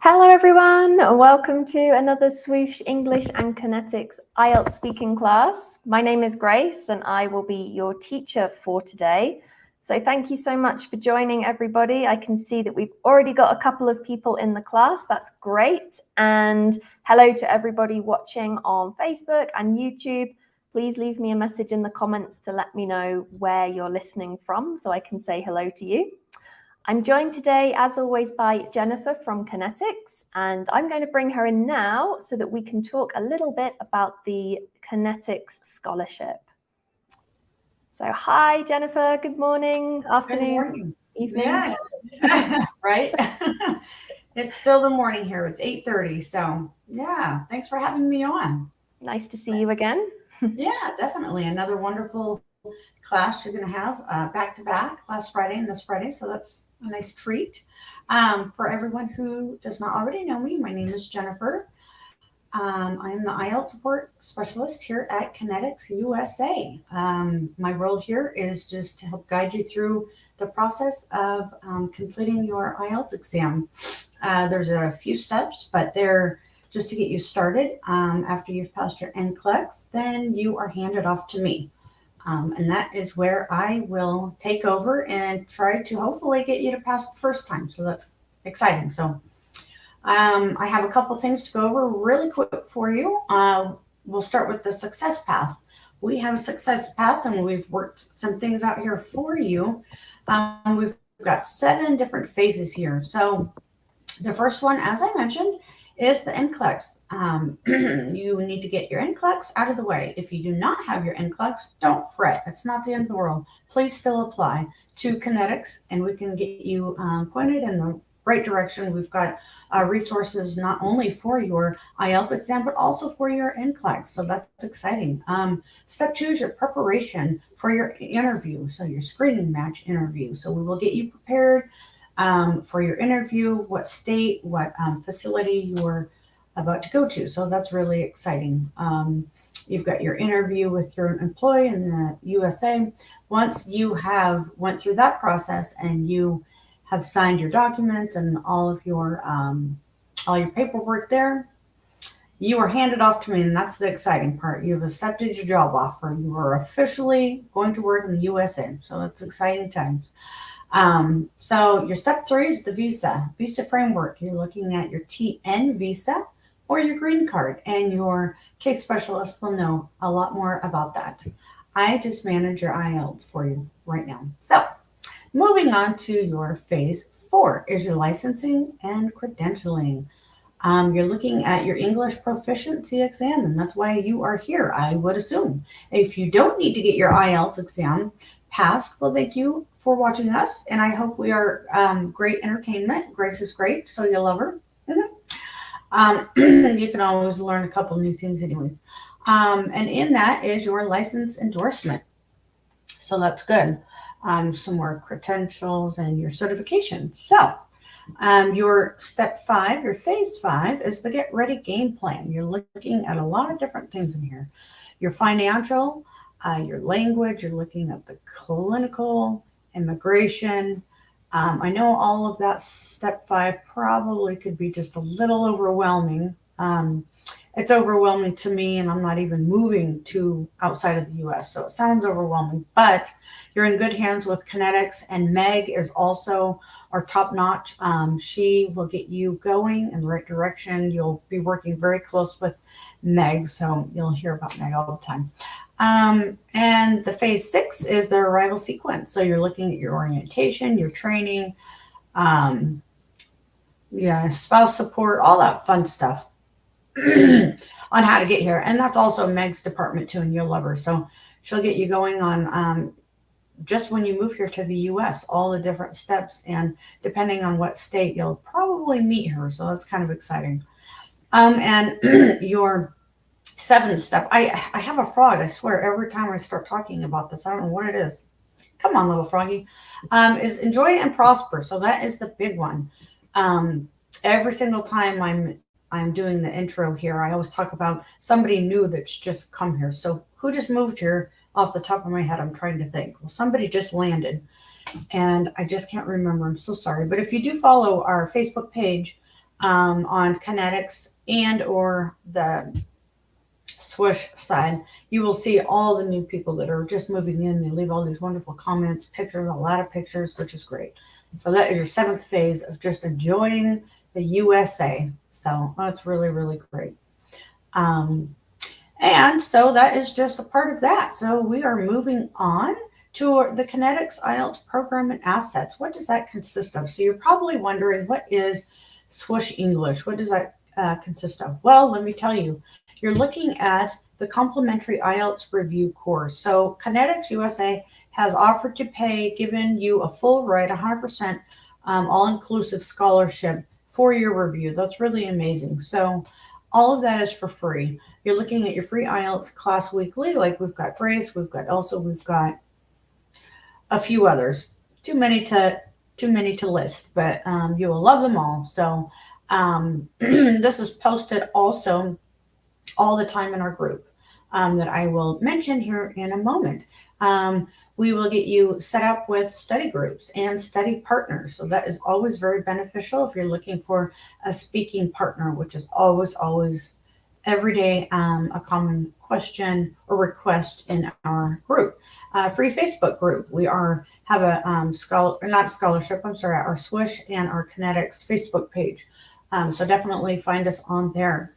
Hello everyone, welcome to another Swoosh English and Connetics IELTS speaking class. My name is Grace and I will be your teacher for today. So thank you so much for joining everybody. I can see that we've already got a couple of people in the class, that's great. And hello to everybody watching on Facebook and YouTube. Please leave me a message in the comments to let me know where you're listening from so I can say hello to you. I'm joined today, as always, by Jennifer from Connetics, and I'm going to bring her in now so that we can talk a little bit about the Connetics Scholarship. So hi, Jennifer. Good morning, afternoon, Good morning. evening. Yes, right? It's still the morning here. It's 8:30. So yeah, thanks for having me on. Nice to see you again. Yeah, definitely. Another wonderful class you're going to have back-to-back last Friday and this Friday. So that's a nice treat. For everyone who does not already know me, my name is Jennifer. I'm the IELTS support specialist here at Connetics USA. My role here is just to help guide you through the process of completing your IELTS exam. There's a few steps, but they're just to get you started. After you've passed your NCLEX, then you are handed off to me. And that is where I will take over and try to hopefully get you to pass the first time. So that's exciting. So I have a couple things to go over really quick for you. We'll start with the success path. We have a success path and we've worked some things out here for you. We've got 7 different phases here. So the first one, as I mentioned, is the NCLEX. You need to get your NCLEX out of the way. If you do not have your NCLEX, don't fret. It's not the end of the world. Please still apply to Connetics and we can get you pointed in the right direction. We've got resources not only for your IELTS exam, but also for your NCLEX. So that's exciting. Step 2 is your preparation for your interview. So your screening match interview. So we will get you prepared for your interview, what state, what facility you're about to go to. So that's really exciting. You've got your interview with your employee in the USA. Once you have went through that process and you have signed your documents and all your paperwork there, you are handed off to me, and that's the exciting part. You've accepted your job offer. You are officially going to work in the USA. So that's exciting times. So your step 3 is the visa framework. You're looking at your TN visa or your green card, and your case specialist will know a lot more about that. I just manage your IELTS for you right now. So moving on to your phase 4 is your licensing and credentialing. You're looking at your English proficiency exam, and that's why you are here, I would assume. If you don't need to get your IELTS exam passed, well, thank you for watching us, and I hope we are great entertainment. Grace is great, so you'll love her. You can always learn a couple new things anyways. And in that is your license endorsement. So that's good. Some more credentials and your certification. So your step 5, your phase 5 is the get ready game plan. You're looking at a lot of different things in here. Your financial, your language, you're looking at the clinical, immigration. I know all of that step 5 probably could be just a little overwhelming. It's overwhelming to me, and I'm not even moving to outside of the US, so it sounds overwhelming, but you're in good hands with Connetics, and Meg is also our top notch. She will get you going in the right direction. You'll be working very close with Meg, so you'll hear about Meg all the time. And the phase 6 is the arrival sequence. So you're looking at your orientation, your training, spouse support, all that fun stuff on how to get here. And that's also Meg's department too, and you'll love her. So she'll get you going on just when you move here to the US, all the different steps, and depending on what state, you'll probably meet her. So that's kind of exciting. And your 7th step, I have a frog, I swear, every time I start talking about this. I don't know what it is. Come on, little froggy. Is enjoy and prosper. So that is the big one. Every single time I'm doing the intro here, I always talk about somebody new that's just come here. So who just moved here? Off the top of my head, I'm trying to think. Well, somebody just landed, and I just can't remember. I'm so sorry. But if you do follow our Facebook page, on Connetics and or the Swoosh side, you will see all the new people that are just moving in. They leave all these wonderful comments, pictures, a lot of pictures, which is great. So that is your 7th phase of just enjoying the USA. So that's really, really great. Um, and so that is just a part of that. So we are moving on to the Kinetics IELTS program and assets. What does that consist of? So you're probably wondering, what is Swoosh English? What does that consist of? Well, let me tell you. You're looking at the complimentary IELTS review course. So Kinetics USA has offered to pay, given you a full ride, 100% all-inclusive scholarship for your review. That's really amazing. So all of that is for free. You're looking at your free IELTS class weekly, like we've got Grace, we've got Elsa, we've got a few others. Too many to list, but you will love them all. So this is posted also all the time in our group that I will mention here in a moment. We will get you set up with study groups and study partners. So that is always very beneficial if you're looking for a speaking partner, which is always every day a common question or request in our group. Free Facebook group. We have a not scholarship. I'm sorry, our Swoosh and our Kinetics Facebook page. So definitely find us on there.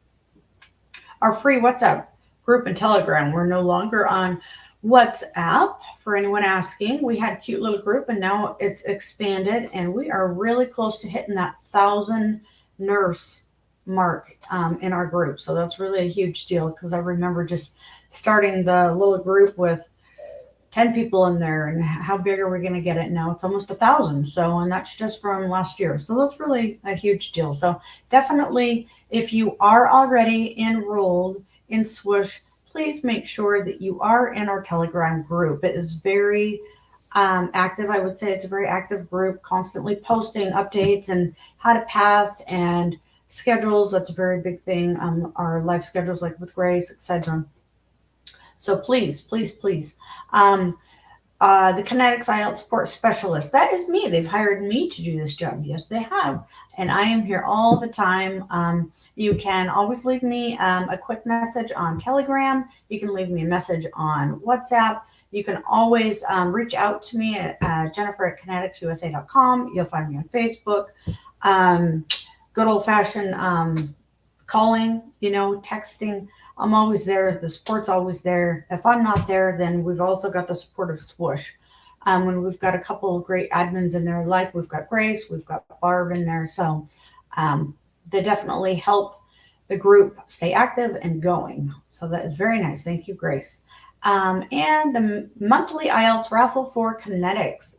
Our free WhatsApp group and Telegram. We're no longer on WhatsApp for anyone asking. We had a cute little group and now it's expanded and we are really close to hitting that 1,000 nurse mark in our group. So that's really a huge deal because I remember just starting the little group with 10 people in there, and how big are we going to get it now? It's almost 1,000. So, and that's just from last year. So that's really a huge deal. So definitely, if you are already enrolled in Swoosh, please make sure that you are in our Telegram group. It is very active. I would say it's a very active group, constantly posting updates and how to pass and schedules. That's a very big thing. Our live schedules, like with Grace, etc. So please. The Kinetics IELTS Support Specialist. That is me. They've hired me to do this job. Yes, they have. And I am here all the time. You can always leave me a quick message on Telegram. You can leave me a message on WhatsApp. You can always reach out to me at Jennifer@kineticsusa.com. You'll find me on Facebook. Good old-fashioned calling, texting. I'm always there. The support's always there. If I'm not there, then we've also got the support of Swoosh. And we've got a couple of great admins in there, like we've got Grace, we've got Barb in there. So they definitely help the group stay active and going. So that is very nice. Thank you, Grace. And the monthly IELTS raffle for Kinetics.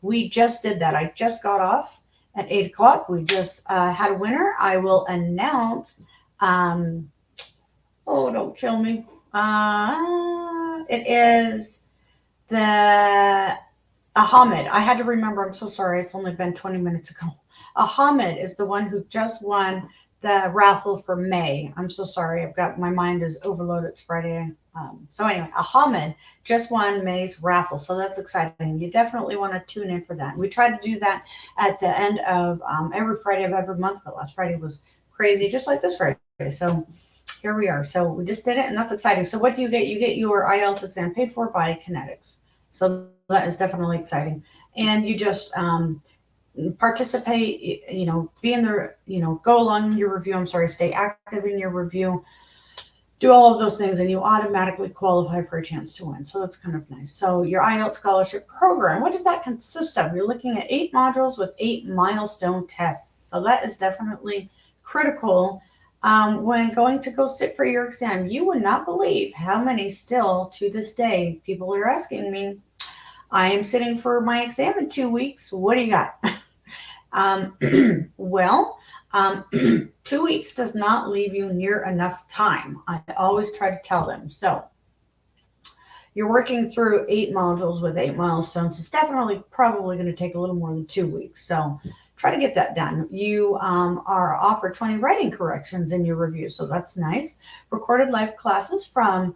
We just did that. I just got off at 8 o'clock. We just had a winner. I will announce... oh, don't kill me. It is the Ahmed. I had to remember. I'm so sorry. It's only been 20 minutes ago. Ahmed is the one who just won the raffle for May. I'm so sorry. My mind is overloaded. It's Friday. So anyway, Ahmed just won May's raffle. So that's exciting. You definitely want to tune in for that. We try to do that at the end of every Friday of every month, but last Friday was crazy, just like this Friday. So here we are. So we just did it, and that's exciting. So what do you get? You get your IELTS exam paid for by Kinetics. So that is definitely exciting. And you just participate, be in there, go along in your review. I'm sorry, stay active in your review. Do all of those things, and you automatically qualify for a chance to win. So that's kind of nice. So your IELTS scholarship program, what does that consist of? You're looking at 8 modules with 8 milestone tests. So that is definitely critical. When going to go sit for your exam. You would not believe how many still to this day people are asking me, I am sitting for my exam in 2 weeks. What do you got? Well, 2 weeks does not leave you near enough time. I always try to tell them. So you're working through 8 modules with 8 milestones. It's definitely probably going to take a little more than 2 weeks. So try to get that done. You are offered 20 writing corrections in your review, so that's nice. Recorded live classes from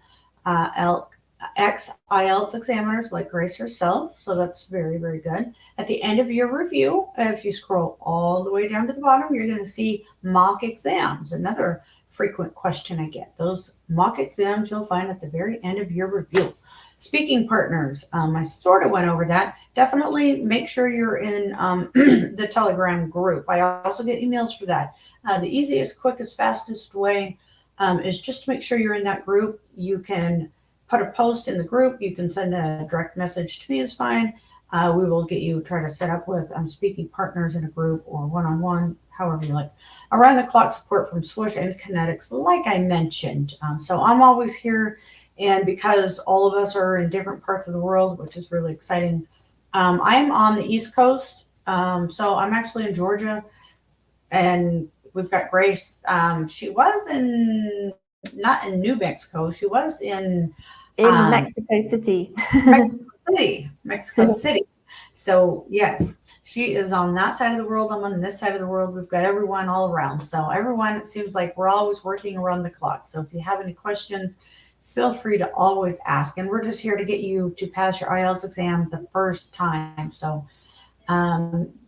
ex-IELTS examiners like Grace herself, so that's very, very good. At the end of your review, if you scroll all the way down to the bottom, you're going to see mock exams, another frequent question I get. Those mock exams you'll find at the very end of your review. Speaking partners, I sort of went over that. Definitely make sure you're in the Telegram group. I also get emails for that. The easiest, quickest, fastest way is just to make sure you're in that group. You can put a post in the group. You can send a direct message to me. It's fine. We will get you try to set up with speaking partners in a group or one-on-one, however you like. Around the clock support from Swoosh and Connetics, like I mentioned. So I'm always here, and because all of us are in different parts of the world, which is really exciting. I am on the East Coast, so I'm actually in Georgia, and we've got Grace. She was not in New Mexico. She was in Mexico City. Mexico City. So yes, she is on that side of the world. I'm on this side of the world. We've got everyone all around. So everyone, it seems like we're always working around the clock. So if you have any questions, feel free to always ask. And we're just here to get you to pass your IELTS exam the first time. So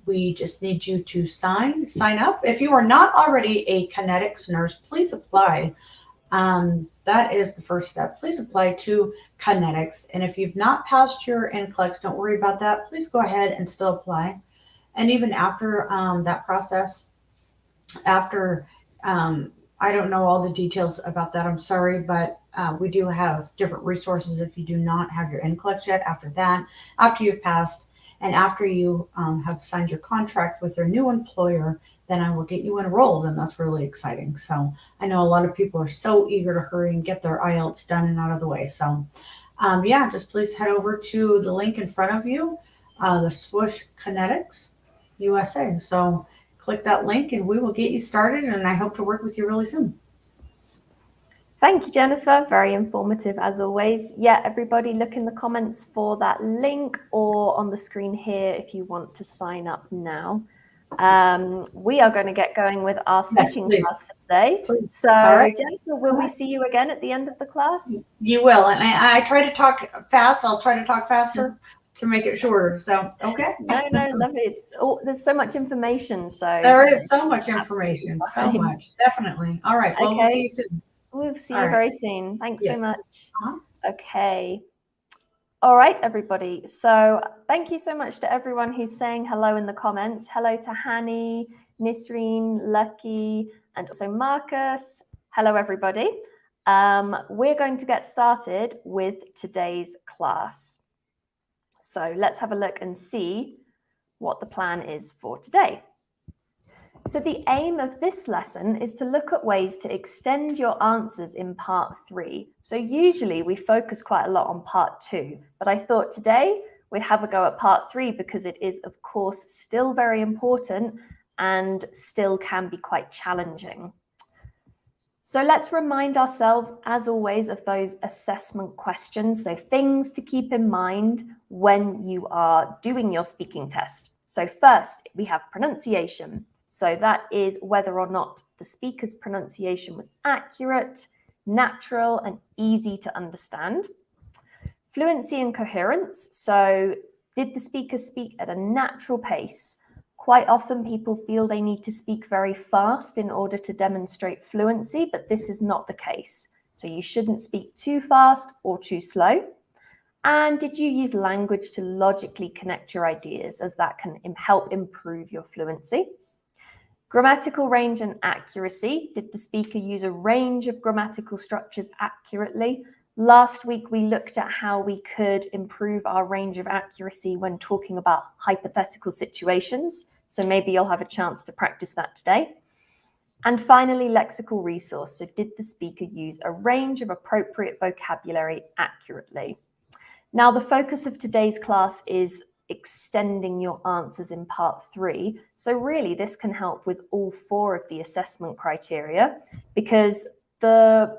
we just need you to sign up. If you are not already a Connetics nurse, please apply. That is the first step. Please apply to Connetics. And if you've not passed your NCLEX, don't worry about that. Please go ahead and still apply. And even after that process, after I don't know all the details about that, I'm sorry, but we do have different resources if you do not have your NCLEX yet. After that, after you've passed, and after you have signed your contract with your new employer, then I will get you enrolled, and that's really exciting. So I know a lot of people are so eager to hurry and get their IELTS done and out of the way. So yeah, just please head over to the link in front of you, the Swoosh Connetics USA. So click that link and we will get you started, and I hope to work with you really soon. Thank you, Jennifer. Very informative as always. Yeah, everybody look in the comments for that link or on the screen here if you want to sign up now. We are going to get going with our speaking class for today. Please. So right. Jennifer, will we see you again at the end of the class? You will. And I try to talk fast. I'll try to talk faster to make it shorter. So, okay. No, lovely. There's so much information. So there is so much information. So much. Definitely. All right. Well, we'll see you soon. We'll see you very soon. Thanks so much. Uh-huh. Okay. All right, everybody. So thank you so much to everyone who's saying hello in the comments. Hello to Hanny, Nisreen, Lucky, and also Marcus. Hello, everybody. We're going to get started with today's class. So let's have a look and see what the plan is for today. So the aim of this lesson is to look at ways to extend your answers in part 3. So usually we focus quite a lot on part 2, but I thought today we'd have a go at part 3 because it is, of course, still very important and still can be quite challenging. So let's remind ourselves, as always, of those assessment questions. So things to keep in mind when you are doing your speaking test. So first, we have pronunciation. So that is whether or not the speaker's pronunciation was accurate, natural, and easy to understand. Fluency and coherence. So did the speaker speak at a natural pace? Quite often people feel they need to speak very fast in order to demonstrate fluency, but this is not the case. So you shouldn't speak too fast or too slow. And did you use language to logically connect your ideas, as that can help improve your fluency? Grammatical range and accuracy. Did the speaker use a range of grammatical structures accurately? Last week, we looked at how we could improve our range of accuracy when talking about hypothetical situations. So maybe you'll have a chance to practice that today. And finally, lexical resource. So did the speaker use a range of appropriate vocabulary accurately? Now, the focus of today's class is extending your answers in part 3. So really, this can help with all 4 of the assessment criteria, because the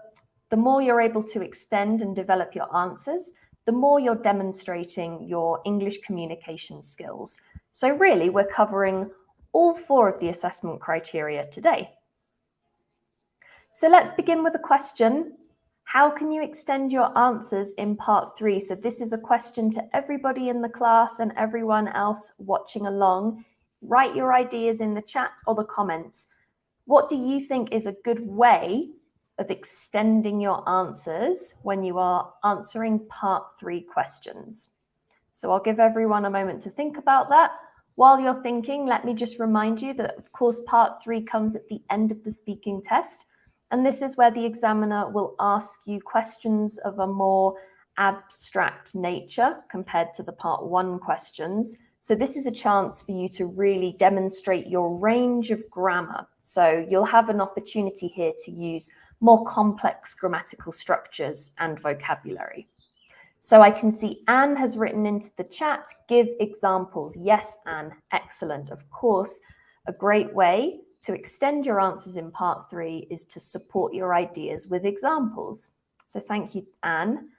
more you're able to extend and develop your answers, the more you're demonstrating your English communication skills. So really, we're covering all 4 of the assessment criteria today. So let's begin with a question. How can you extend your answers in part 3? So this is a question to everybody in the class and everyone else watching along. Write your ideas in the chat or the comments. What do you think is a good way of extending your answers when you are answering part 3 questions? So I'll give everyone a moment to think about that. While you're thinking, let me just remind you that, of course, part 3 comes at the end of the speaking test. And this is where the examiner will ask you questions of a more abstract nature compared to the part 1 questions. So this is a chance for you to really demonstrate your range of grammar. So you'll have an opportunity here to use more complex grammatical structures and vocabulary. So I can see Anne has written into the chat, give examples. Yes, Anne, excellent. Of course, a great way to extend your answers in part 3 is to support your ideas with examples. So thank you, Anne.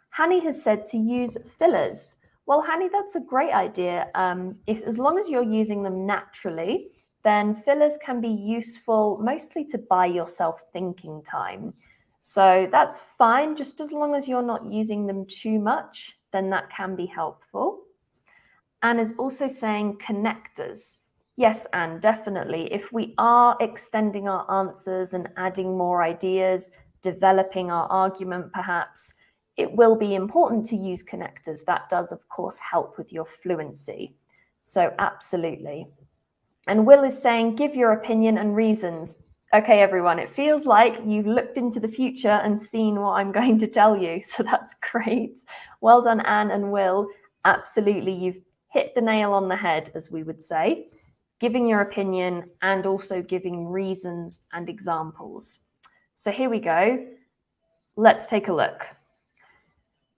Hanny has said to use fillers. Well, Hanny, that's a great idea. As long as you're using them naturally, then fillers can be useful mostly to buy yourself thinking time. So that's fine, just as long as you're not using them too much, then that can be helpful. Anne is also saying connectors. Yes, Anne, definitely. If we are extending our answers and adding more ideas, developing our argument perhaps, it will be important to use connectors. That does, of course, help with your fluency. So absolutely. And Will is saying, give your opinion and reasons. Okay, everyone, it feels like you've looked into the future and seen what I'm going to tell you. So that's great. Well done, Anne and Will. Absolutely, you've hit the nail on the head, as we would say, giving your opinion and also giving reasons and examples. So here we go. Let's take a look.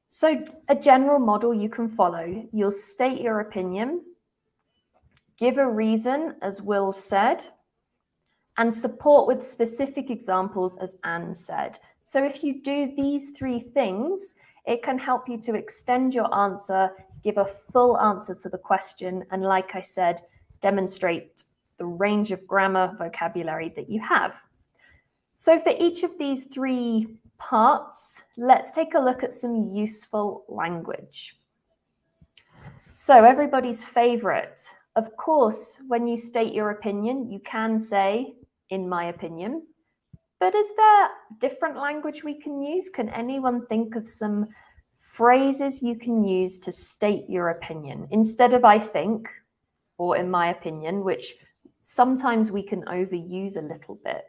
So a general model you can follow. You'll state your opinion, give a reason, as Will said, and support with specific examples, as Anne said. So if you do these 3 things, it can help you to extend your answer, give a full answer to the question, and like I said, demonstrate the range of grammar vocabulary that you have. So for each of these 3 parts, let's take a look at some useful language. So everybody's favorite. Of course, when you state your opinion, you can say, in my opinion. But is there different language we can use? Can anyone think of some phrases you can use to state your opinion instead of I think or in my opinion, which sometimes we can overuse a little bit?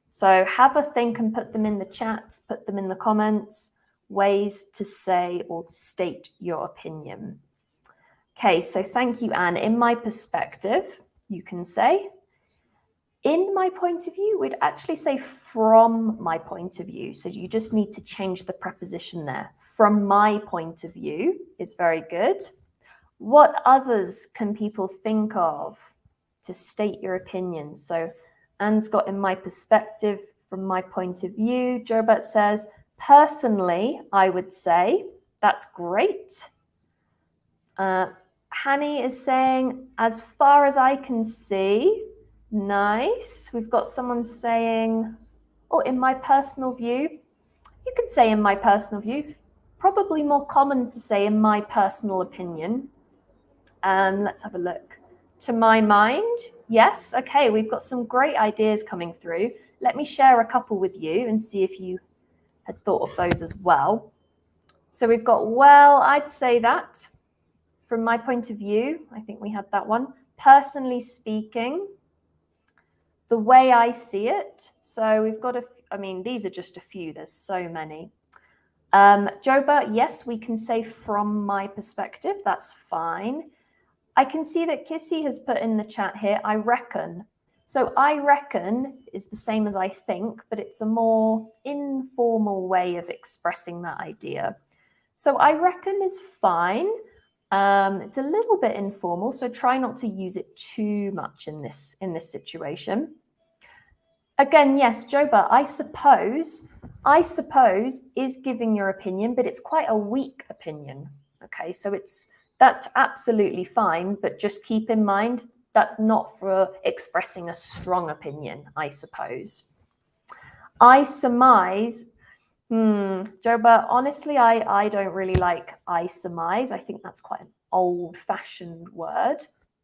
So have a think and put them in the chat, put them in the comments, ways to say or state your opinion. Okay, so thank you, Anne. In my perspective, you can say, in my point of view, we'd actually say from my point of view. So you just need to change the preposition there. From my point of view is very good. What others can people think of to state your opinion? So Anne's got in my perspective, from my point of view. Jobert says, personally, I would say, that's great. Hanny is saying, as far as I can see, nice. We've got someone saying, oh, in my personal view. You could say in my personal view. Probably more common to say in my personal opinion. Let's have a look. To my mind, yes. Okay, we've got some great ideas coming through. Let me share a couple with you and see if you had thought of those as well. So we've got, well, I'd say that. From my point of view, I think we had that one. Personally speaking, the way I see it. So we've got these are just a few. There's so many. Joba, yes, we can say from my perspective. That's fine. I can see that Kissy has put in the chat here, I reckon. So I reckon is the same as I think, but it's a more informal way of expressing that idea. So I reckon is fine. It's a little bit informal, so try not to use it too much in this situation. Again, yes, Joba, I suppose is giving your opinion, but it's quite a weak opinion. Okay, so that's absolutely fine, but just keep in mind that's not for expressing a strong opinion, I suppose. I surmise Joe, but honestly, I don't really like I surmise. I think that's quite an old-fashioned word.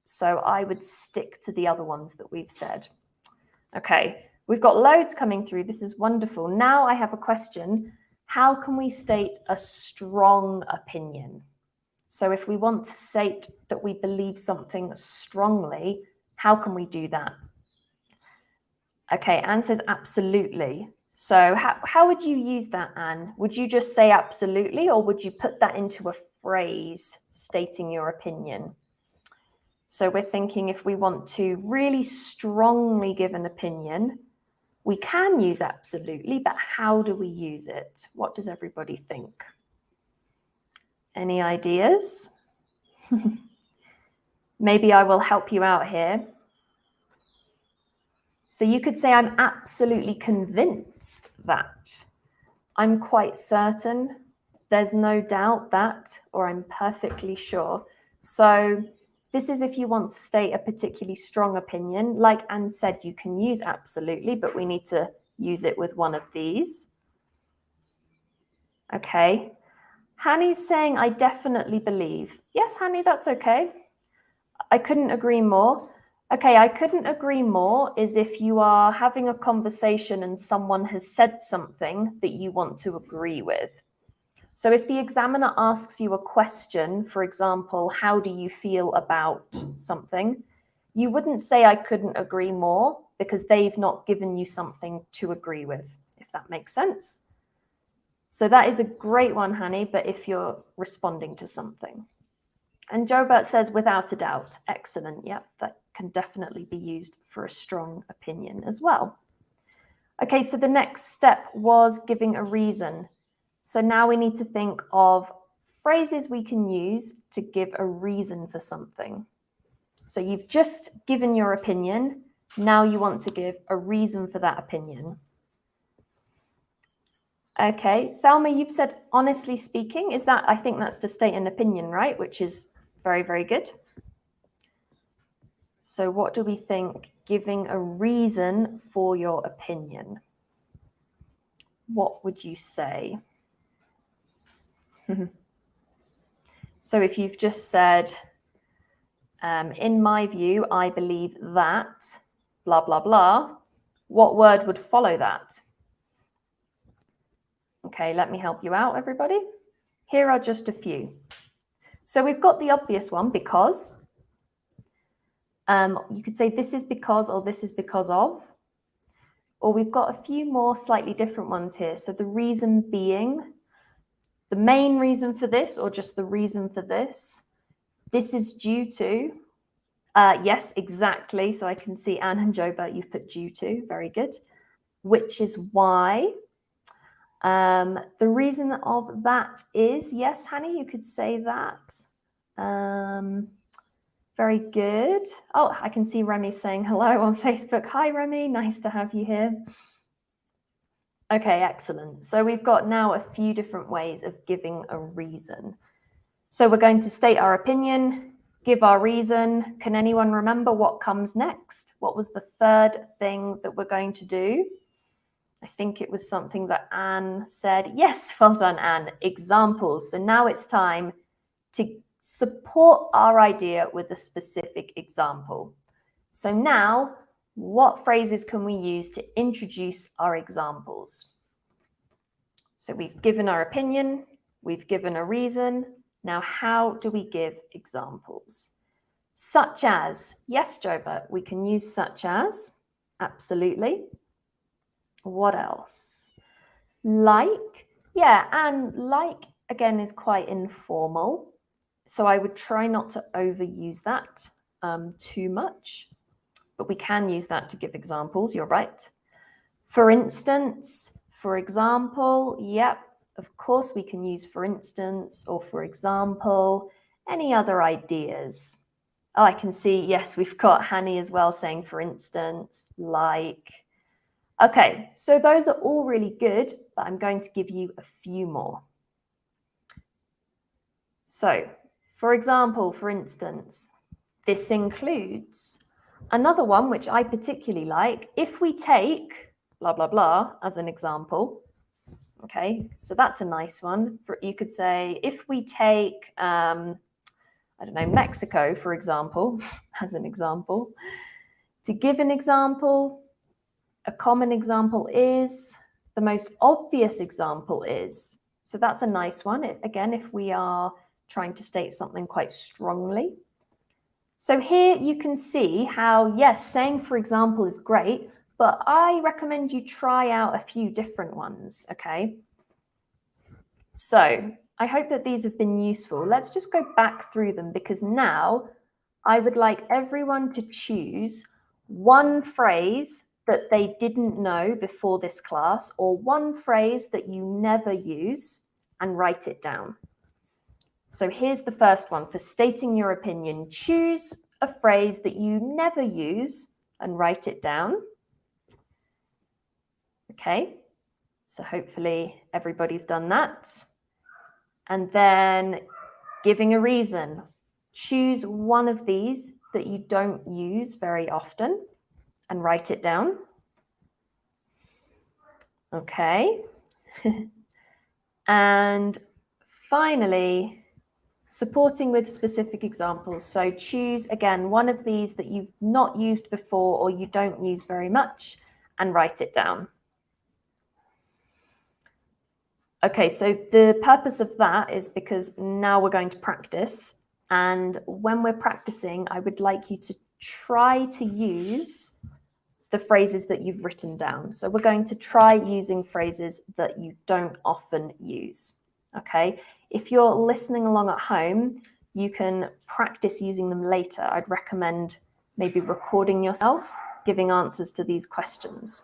So I would stick to the other ones that we've said. Okay, we've got loads coming through. This is wonderful. Now I have a question. How can we state a strong opinion? So if we want to state that we believe something strongly, how can we do that? Okay, Anne says absolutely. So how would you use that, Anne? Would you just say absolutely, or would you put that into a phrase stating your opinion? So we're thinking if we want to really strongly give an opinion, we can use absolutely, but how do we use it? What does everybody think? Any ideas? Maybe I will help you out here. So you could say, I'm absolutely convinced that. I'm quite certain. There's no doubt that, or I'm perfectly sure. So this is if you want to state a particularly strong opinion. Like Anne said, you can use absolutely, but we need to use it with one of these. Okay. Hanny's saying, I definitely believe. Yes, Hanny, that's okay. I couldn't agree more. Okay, I couldn't agree more is if you are having a conversation and someone has said something that you want to agree with. So if the examiner asks you a question, for example, how do you feel about something? You wouldn't say I couldn't agree more because they've not given you something to agree with, if that makes sense. So that is a great one, Hanny, but if you're responding to something. And Jobert says, without a doubt. Excellent. Yep, that can definitely be used for a strong opinion as well. Okay, so the next step was giving a reason. So now we need to think of phrases we can use to give a reason for something. So you've just given your opinion. Now you want to give a reason for that opinion. Okay, Thelma, you've said honestly speaking. Is that, I think that's to state an opinion, right? Which is very, very good. So what do we think? Giving a reason for your opinion. What would you say? So if you've just said, in my view, I believe that, blah, blah, blah, what word would follow that? Okay, let me help you out, everybody. Here are just a few. So we've got the obvious one, because. You could say this is because, or this is because of. Or we've got a few more slightly different ones here. So the reason being, the main reason for this, or just the reason for this. This is due to. Yes, exactly. So I can see Anne and Jobert, you've put due to. Very good. Which is why. The reason of that is, yes, Hanny, you could say that. Very good. Oh, I can see Remy saying hello on Facebook. Hi, Remy. Nice to have you here. Okay, excellent. So we've got now a few different ways of giving a reason. So we're going to state our opinion, give our reason. Can anyone remember what comes next? What was the third thing that we're going to do? I think it was something that Anne said. Yes, well done, Anne. Examples. So now it's time to support our idea with a specific example. So now, what phrases can we use to introduce our examples? So we've given our opinion, we've given a reason. Now, how do we give examples? Such as, yes, Jobert, we can use such as, absolutely. What else? Like, yeah, and like, again, is quite informal. So I would try not to overuse that too much, but we can use that to give examples, you're right. For instance, for example, yep, of course we can use for instance or for example. Any other ideas? Oh, I can see, yes, we've got Hanny as well saying for instance, like. Okay, so those are all really good, but I'm going to give you a few more. So, for example, for instance, this includes another one which I particularly like. If we take blah, blah, blah as an example, Okay, so that's a nice one. You could say, if we take, I don't know, Mexico, for example, as an example. To give an example, a common example is, the most obvious example is. So that's a nice one. Again, if we are trying to state something quite strongly. So here you can see how, yes, saying for example is great, but I recommend you try out a few different ones, okay? So I hope that these have been useful. Let's just go back through them, because now I would like everyone to choose one phrase that they didn't know before this class, or one phrase that you never use, and write it down. So here's the first one for stating your opinion. Choose a phrase that you never use and write it down. Okay, so hopefully everybody's done that. And then giving a reason. Choose one of these that you don't use very often and write it down. Okay. And finally, supporting with specific examples. So choose, again, one of these that you've not used before or you don't use very much and write it down. Okay, so the purpose of that is because now we're going to practice. And when we're practicing, I would like you to try to use the phrases that you've written down. So we're going to try using phrases that you don't often use. Okay, if you're listening along at home, you can practice using them later. I'd recommend maybe recording yourself, giving answers to these questions.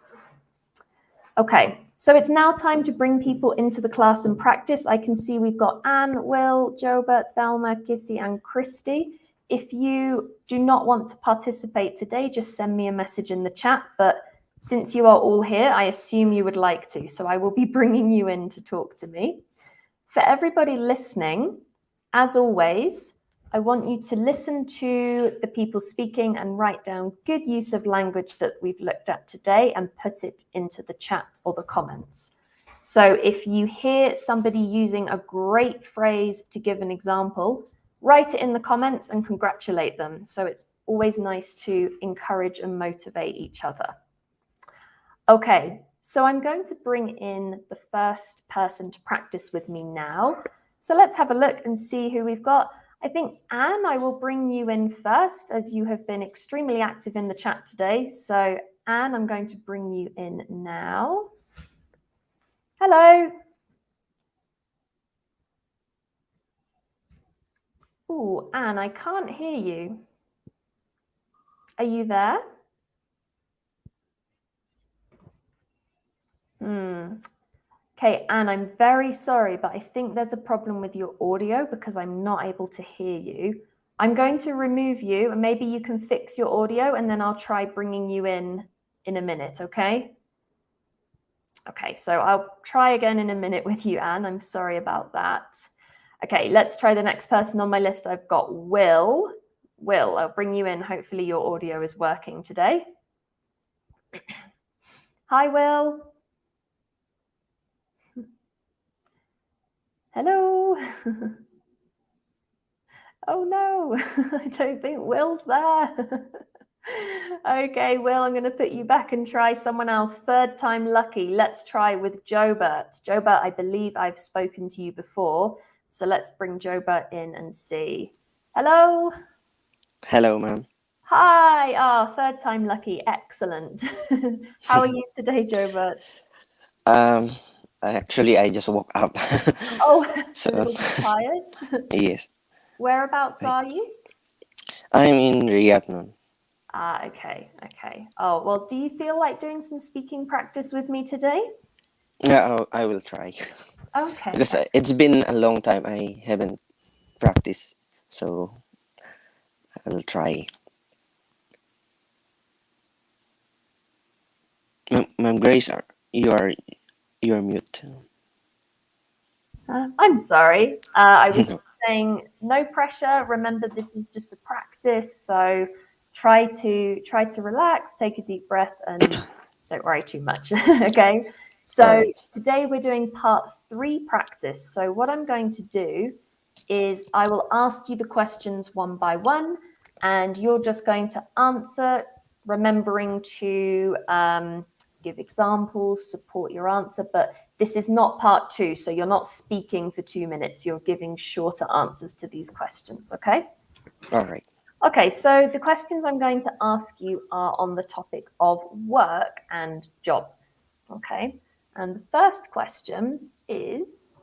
Okay, so it's now time to bring people into the class and practice. I can see we've got Anne, Will, Jobert, Thelma, Kissy, and Christy. If you do not want to participate today, just send me a message in the chat. But since you are all here, I assume you would like to. So I will be bringing you in to talk to me. For everybody listening, as always, I want you to listen to the people speaking and write down good use of language that we've looked at today and put it into the chat or the comments. So if you hear somebody using a great phrase to give an example, write it in the comments and congratulate them. So it's always nice to encourage and motivate each other. Okay, so I'm going to bring in the first person to practice with me now. So let's have a look and see who we've got. I think, Anne, I will bring you in first, as you have been extremely active in the chat today. So, Anne, I'm going to bring you in now. Hello. Oh, Anne, I can't hear you. Are you there? Okay, Anne, I'm very sorry, but I think there's a problem with your audio because I'm not able to hear you. I'm going to remove you and maybe you can fix your audio and then I'll try bringing you in a minute, okay? Okay, so I'll try again in a minute with you, Anne. I'm sorry about that. Okay, let's try the next person on my list. I've got Will. Will, I'll bring you in. Hopefully your audio is working today. Hi, Will. Hello. Oh no, I don't think Will's there. Okay, Will, I'm going to put you back and try someone else. Third time lucky. Let's try with Jobert. Jobert, I believe I've spoken to you before. So let's bring Jobert in and see. Hello. Hello, ma'am. Hi. Ah, third time lucky. Excellent. How are you today, Jobert? Actually, I just woke up. Oh, So, a little bit tired. yes. Whereabouts are you? I'm in Riyadh, ma'am. Ah, okay, okay. Oh, well, do you feel like doing some speaking practice with me today? Yeah, I will try. Okay. Because it's been a long time I haven't practiced, so I'll try. Ma'am Grace, you're mute. I'm sorry. I was saying no pressure. Remember, this is just a practice, so try to relax, take a deep breath, and don't worry too much. Okay. So Alright. today we're doing part 3 practice. So what I'm going to do is I will ask you the questions one by one, and you're just going to answer, remembering to give examples, support your answer. But this is not part 2, so you're not speaking for 2 minutes. You're giving shorter answers to these questions, okay? Alright. Okay, so the questions I'm going to ask you are on the topic of work and jobs, okay? And the first question is,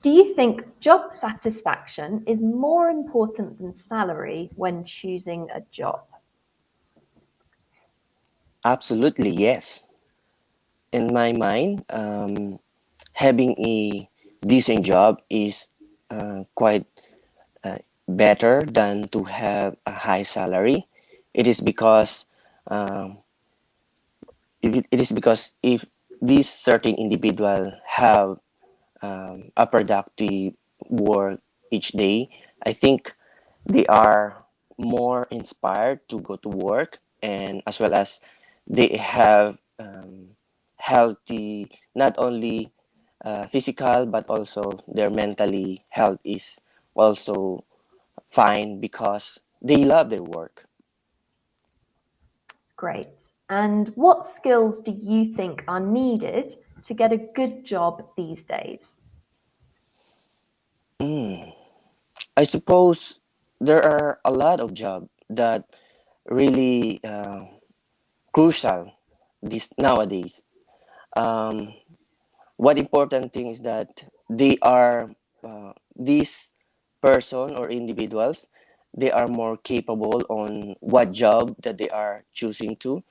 do you think job satisfaction is more important than salary when choosing a job? Absolutely, yes. In my mind, having a decent job is quite better than to have a high salary. It is because um, it is because if these certain individual have a productive work each day, I think they are more inspired to go to work, and as well as they have healthy, not only physical but also their mentally health is also fine because they love their work. Great. And what skills do you think are needed to get a good job these days? I suppose there are a lot of jobs that really crucial this nowadays. Um, what important thing is that they are these person or individuals, they are more capable on what job that they are choosing to,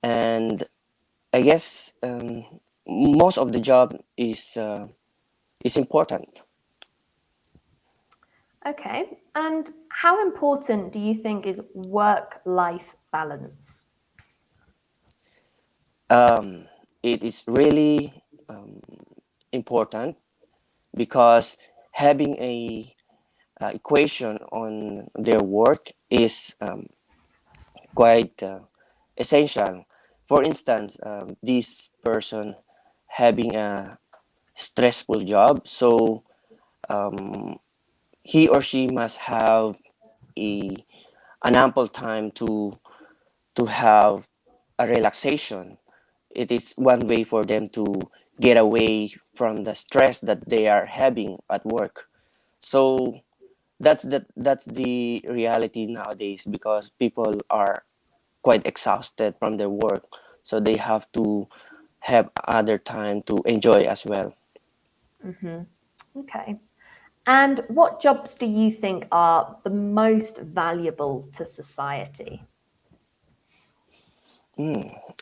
and I guess most of the job is important. Okay. And how important do you think is work-life balance? um, it is really important because having a equation on their work is quite essential. For instance, this person having a stressful job, so he or she must have a an ample time to have a relaxation. It is one way for them to get away from the stress that they are having at work. So that's the reality nowadays because people are quite exhausted from their work, so they have to have other time to enjoy as well. Okay. And what jobs do you think are the most valuable to society?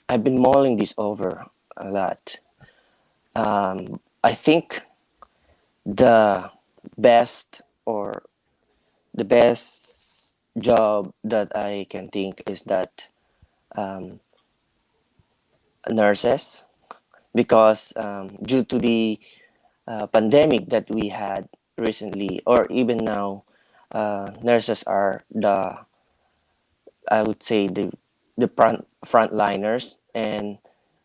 I've been mulling this over a lot. I think the best or the best job that I can think is that nurses, because due to the pandemic that we had recently or even now, nurses are the, I would say, the frontliners, and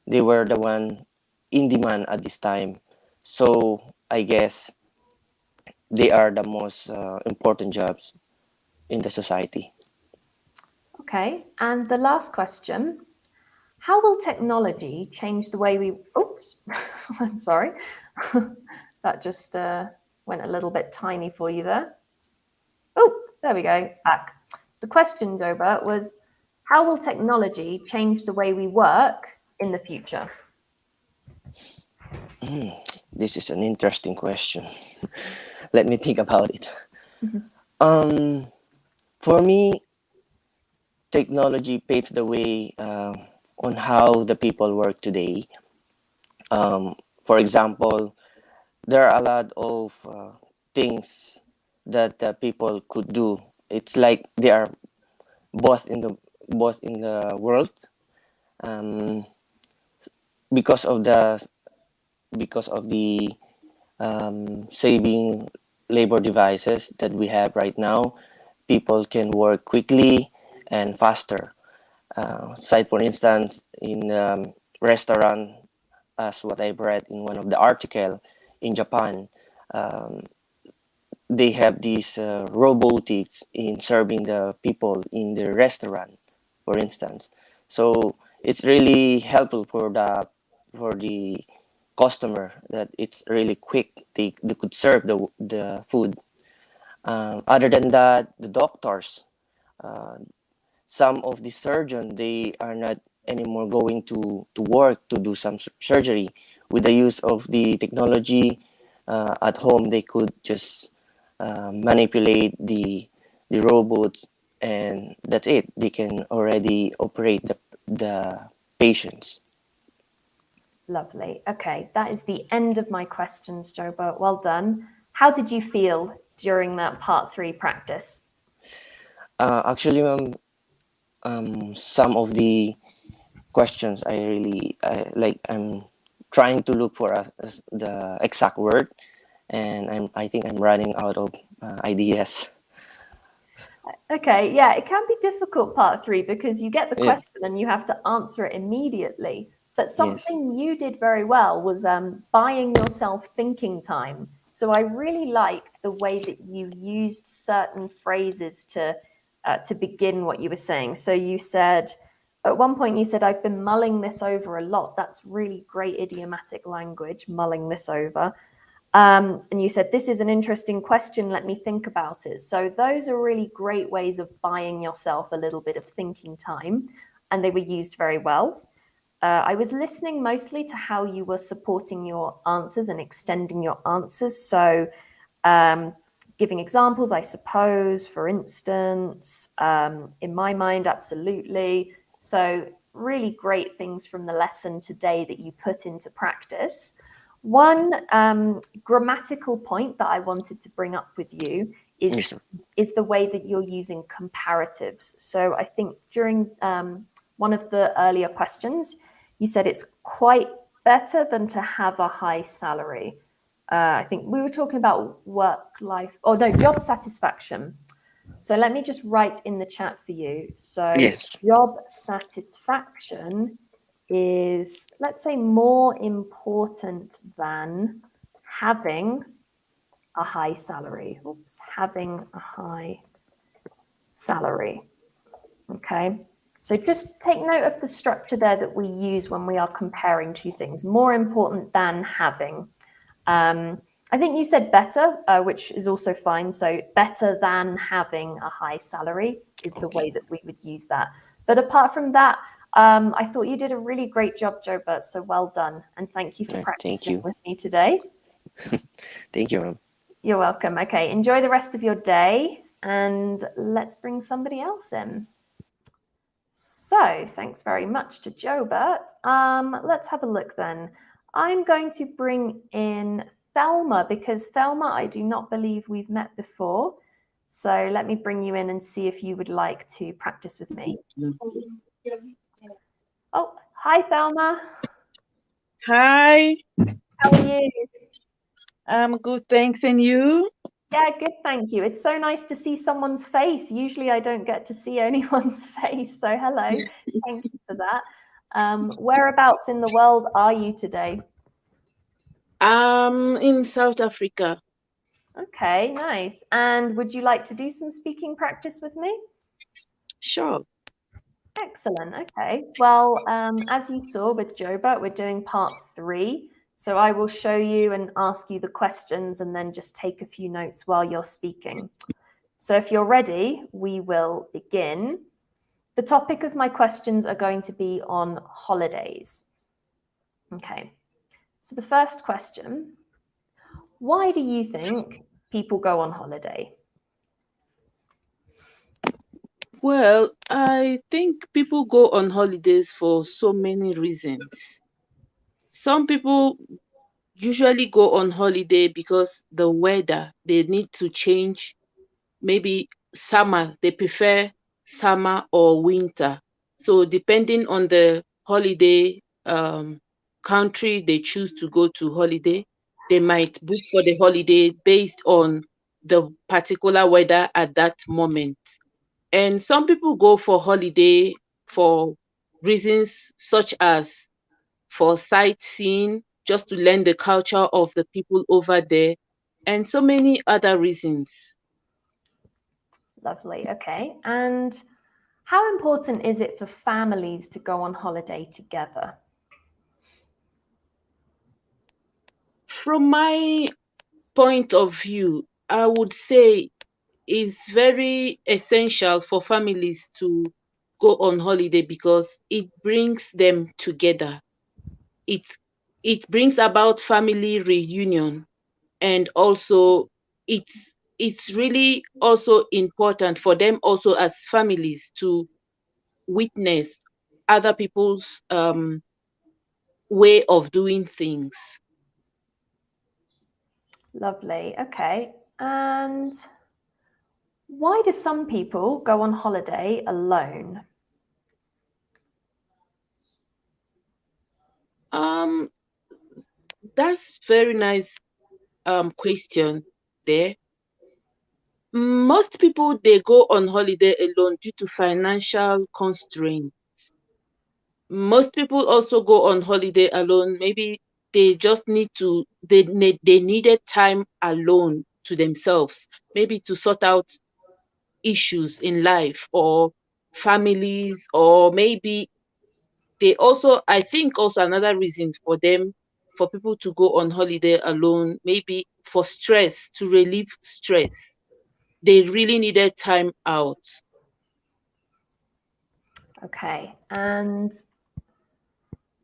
they were the one in demand at this time. So I guess they are the most important jobs in the society. Okay. And the last question, how will technology change the way we, oops, I'm sorry. That just went a little bit tiny for you there. Oh, there we go, it's back. The question, Joba, was how will technology change the way we work in the future? This is an interesting question. Let me think about it. Mhm. For me, technology paves the way on how the people work today. For example, there are a lot of things that people could do. It's like they are both in the world, um, because of the saving labor devices that we have right now. People can work quickly and faster. Side for instance, in restaurant, as what I've read in one of the article in Japan, um, they have these robotics in serving the people in the restaurant, for instance. So it's really helpful for the customer that it's really quick. They could serve the food. Other than that, the doctors, uh, some of the surgeon, they are not anymore going to work to do some surgery. With the use of the technology at home, they could just manipulate the robots, and that's it. They can already operate the patients. Lovely. Okay, that is the end of my questions, Joba. Well done. How did you feel during that part 3 practice? Actually, ma'am, some of the questions I really like. I'm trying to look for the exact word, and I think I'm running out of ideas. Okay, yeah, it can be difficult part 3 because you get the Yeah. question and you have to answer it immediately. But Yes. something you did very well was buying yourself thinking time. So I really liked the way that you used certain phrases to begin what you were saying. So you said, at one point you said, I've been mulling this over a lot. That's really great idiomatic language, mulling this over. And you said, this is an interesting question. Let me think about it. So those are really great ways of buying yourself a little bit of thinking time. And they were used very well. I was listening mostly to how you were supporting your answers and extending your answers. So giving examples, I suppose, for instance, in my mind, absolutely. So really great things from the lesson today that you put into practice. One grammatical point that I wanted to bring up with you Yes, is the way that you're using comparatives. So I think during one of the earlier questions, you said it's quite better than to have a high salary. I think we were talking about job satisfaction. So let me just write in the chat for you. So yes, job satisfaction is, let's say, more important than having a high salary. Oops, having a high salary. Okay. So just take note of the structure there that we use when we are comparing two things. More important than having. I think you said better, which is also fine. So better than having a high salary is the way that we would use that. But apart from that, I thought you did a really great job, Jobert. So well done. And thank you for thank practicing you, with me today. thank you, ma'am. You're welcome. Okay, enjoy the rest of your day. And let's bring somebody else in. So thanks very much to Jobert. Let's have a look then. I'm going to bring in Thelma because Thelma, I do not believe we've met before. So let me bring you in and see if you would like to practice with me. Oh, hi, Thelma. Hi, How are you? I'm good, thanks. And you? Yeah, good, thank you. It's so nice to see someone's face. Usually I don't get to see anyone's face. So hello, thank you for that. Whereabouts in the world are you today? In South Africa. Okay, nice. And would you like to do some speaking practice with me? Sure. Excellent. Okay. Well, as you saw with Jobert, we're doing part 3. So I will show you and ask you the questions and then just take a few notes while you're speaking. So if you're ready, we will begin. The topic of my questions are going to be on holidays. Okay. So the first question, why do you think people go on holiday? Well, I think people go on holidays for so many reasons. Some people usually go on holiday because the weather, they need to change. Maybe summer, they prefer summer or winter. So depending on the holiday country they choose to go to holiday, they might book for the holiday based on the particular weather at that moment. And some people go for holiday for reasons such as for sightseeing, just to learn the culture of the people over there, and so many other reasons. Lovely. Okay. And how important is it for families to go on holiday together? From my point of view, I would say it's very essential for families to go on holiday because it brings them together. It brings about family reunion, and also it's really also important for them also as families to witness other people's way of doing things. Lovely. Okay. And why do some people go on holiday alone? That's very nice question there. Most people, they go on holiday alone due to financial constraints. Most people also go on holiday alone. Maybe they just they needed time alone to themselves, maybe to sort out issues in life or families, or maybe I think also another reason for people to go on holiday alone, maybe for stress, to relieve stress. They really needed time out. Okay. And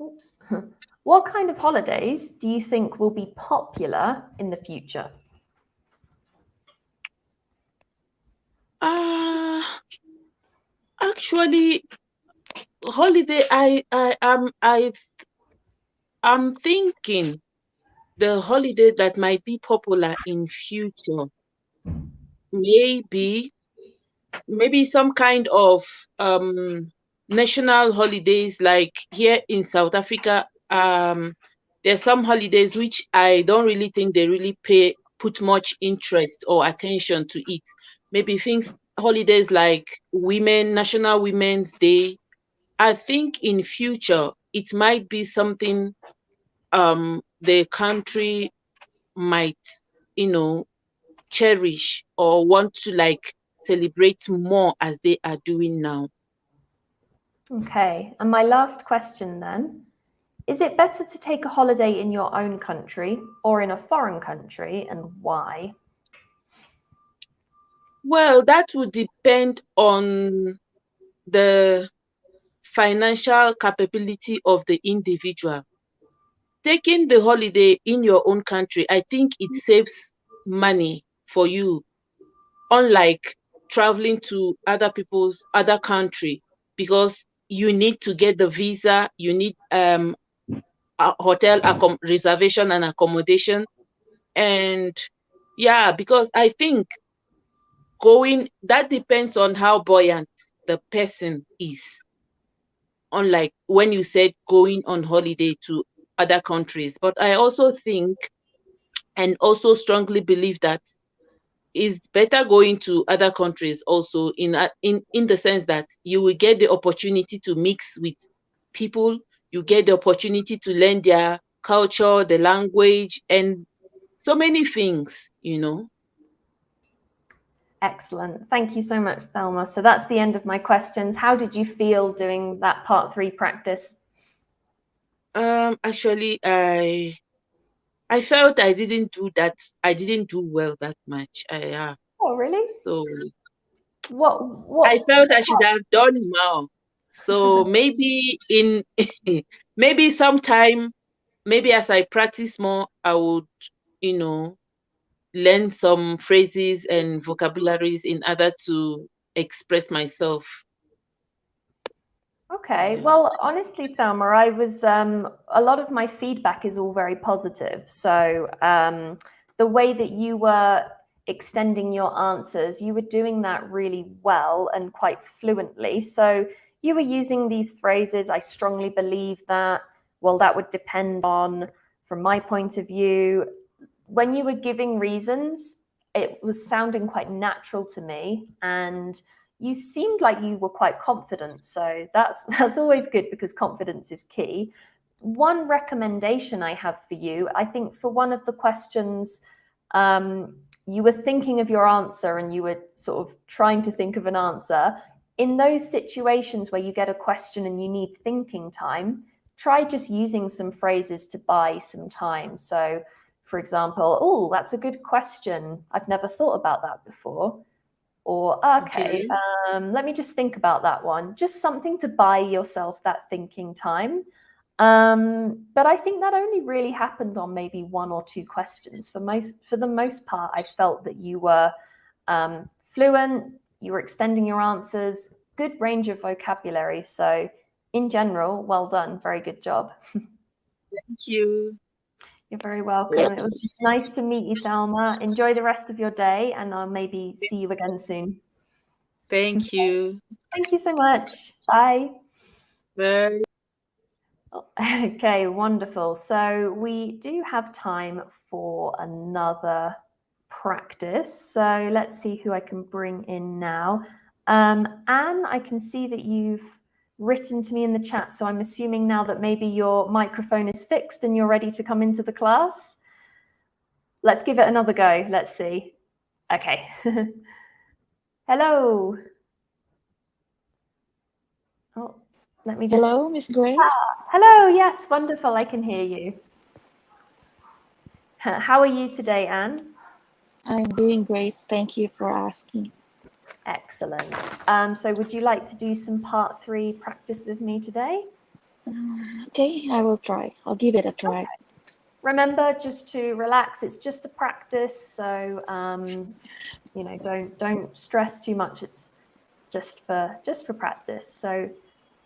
oops. What kind of holidays do you think will be popular in the future? Actually, holiday, I'm thinking the holiday that might be popular in future, maybe some kind of national holidays, like here in South Africa. There's some holidays which I don't really think they really put much interest or attention to it. Maybe holidays like National Women's Day. I think in future it might be something the country might, cherish or want to like celebrate more as they are doing now. Okay. And my last question then, is it better to take a holiday in your own country or in a foreign country, and why? Well, that would depend on the financial capability of the individual. Taking the holiday in your own country, I think it saves money for you, unlike traveling to other country, because you need to get the visa, you need a hotel reservation and accommodation. And yeah, because I think that depends on how buoyant the person is, unlike when you said going on holiday to other countries. But I also think and also strongly believe that it's better going to other countries also, in the sense that you will get the opportunity to mix with people, you get the opportunity to learn their culture, the language, and so many things. Excellent. Thank you so much, Thelma. So that's the end of my questions. How did you feel doing that part 3 practice? Actually, I felt I didn't do well that much. Oh, really? So What? I felt I should have done more. So maybe maybe sometime, maybe as I practice more, I would, learn some phrases and vocabularies in order to express myself. Okay. Yeah. Well, honestly, Thelma, I was a lot of my feedback is all very positive. So the way that you were extending your answers, you were doing that really well and quite fluently. So you were using these phrases. I strongly believe that. Well, that would depend on, from my point of view, when you were giving reasons, it was sounding quite natural to me, and you seemed like you were quite confident. So that's always good, because confidence is key. one recommendation I have for you, I think for one of the questions, you were thinking of your answer and you were sort of trying to think of an answer. In those situations where you get a question and you need thinking time, try just using some phrases to buy some time. So, for example, oh, that's a good question. I've never thought about that before. Or, okay, let me just think about that one. Just something to buy yourself that thinking time. But I think that only really happened on maybe one or two questions. For the most part, I felt that you were fluent, you were extending your answers, good range of vocabulary. So in general, well done. Very good job. Thank you. You're very welcome. It was nice to meet you, Thelma. Enjoy the rest of your day, and I'll maybe see you again soon. Thank you. Thank you so much. Bye. Bye. Okay, wonderful. So we do have time for another practice. So let's see who I can bring in now. Anne, I can see that you've written to me in the chat. So I'm assuming now that maybe your microphone is fixed and you're ready to come into the class. Let's give it another go. Let's see. Okay. Hello. Oh, let me just... Hello, Miss Grace. Hello, yes, wonderful. I can hear you. How are you today, Anne? I'm doing great. Thank you for asking. Excellent. So would you like to do some part 3 practice with me today? Okay, I will try. I'll give it a try. Okay. Remember just to relax. It's just a practice, so you know, don't stress too much. It's just for practice. So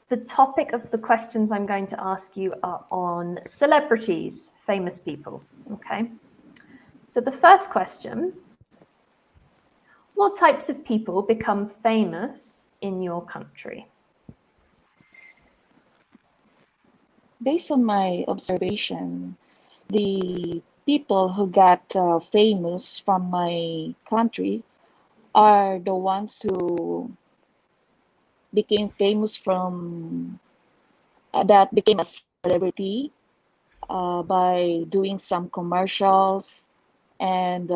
the topic of the questions I'm going to ask you are on celebrities, famous people. Okay. So the first question: what types of people become famous in your country? Based on my observation, the people who got famous from my country are the ones who became famous from that became a celebrity by doing some commercials and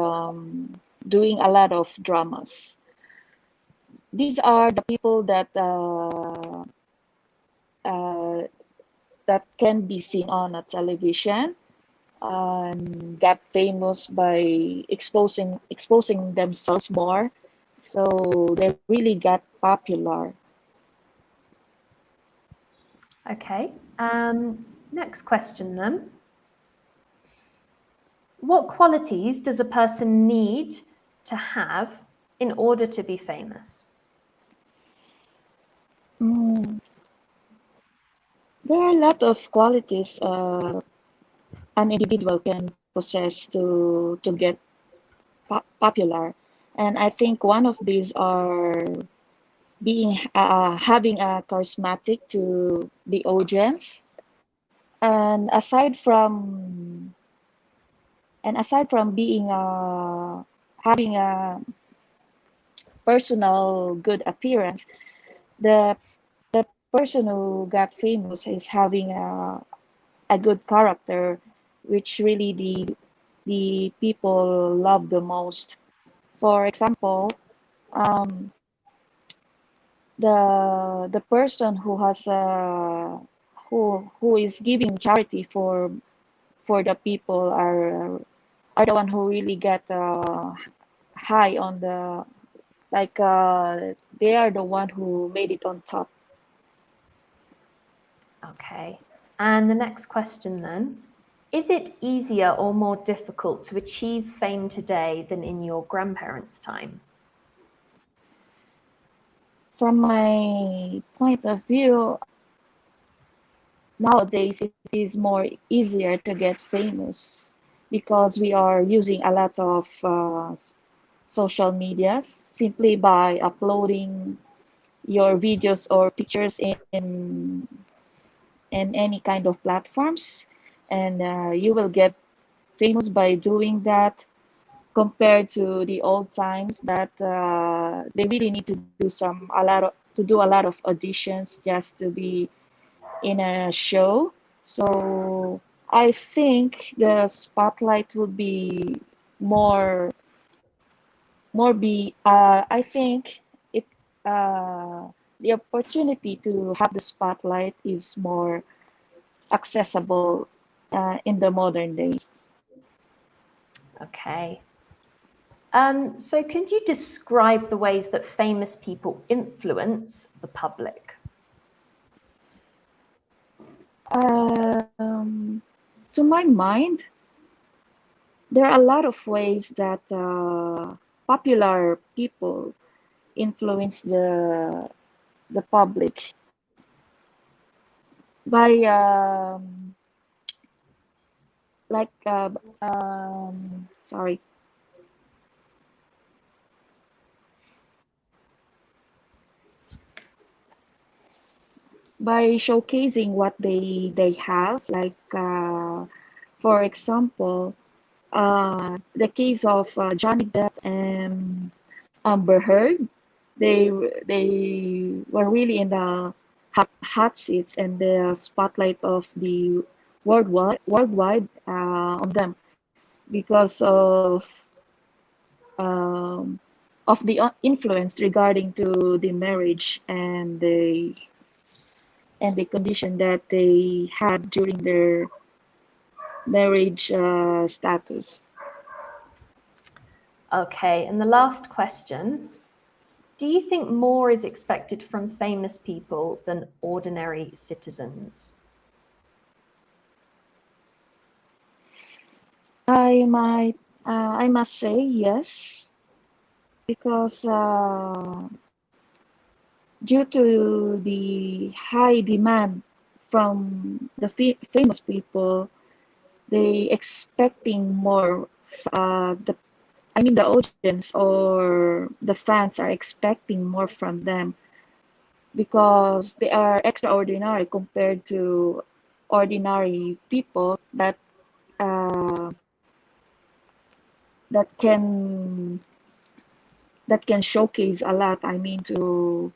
doing a lot of dramas. These are the people that that can be seen on a television and got famous by exposing themselves more, so they really got popular. Okay. Next question then. What qualities does a person need to have in order to be famous? There are a lot of qualities an individual can possess to get popular, and I think one of these are being having a charismatic to the audience, and aside from being having a personal good appearance, the person who got famous is having a good character, which really the people love the most. For example, um, the person who has who is giving charity for the people are the one who really get high on the like they are the one who made it on top. Okay. And the next question then. Is it easier or more difficult to achieve fame today than in your grandparents' time? From my point of view, nowadays it is more easier to get famous because we are using a lot of social media simply by uploading your videos or pictures in any kind of platforms, and you will get famous by doing that, compared to the old times that they really need to do a lot of auditions just to be in a show. So I think the spotlight would be more I think it the opportunity to have the spotlight is more accessible in the modern days. Okay. So can you describe the ways that famous people influence the public? To my mind, there are a lot of ways that popular people influence the public by like sorry, by showcasing what they have, like for example, the case of Johnny Depp and Amber Heard. They were really in the hot seats and the spotlight of the worldwide on them because um, of the influence regarding to the marriage and the condition that they had during their marriage status. Okay, and the last question. Do you think more is expected from famous people than ordinary citizens? I must say yes, because due to the high demand from the famous people, they expecting more. The audience or the fans are expecting more from them because they are extraordinary compared to ordinary people uh, that can that can showcase a lot. I mean to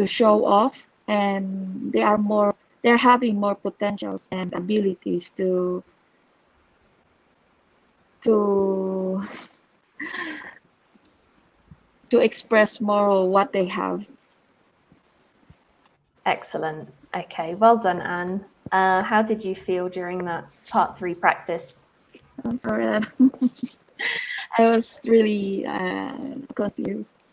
show off, and they're having more potentials and abilities to to express more what they have. Excellent. Okay, well done, Anne. How did you feel during that part 3 practice? I'm sorry, I was really confused.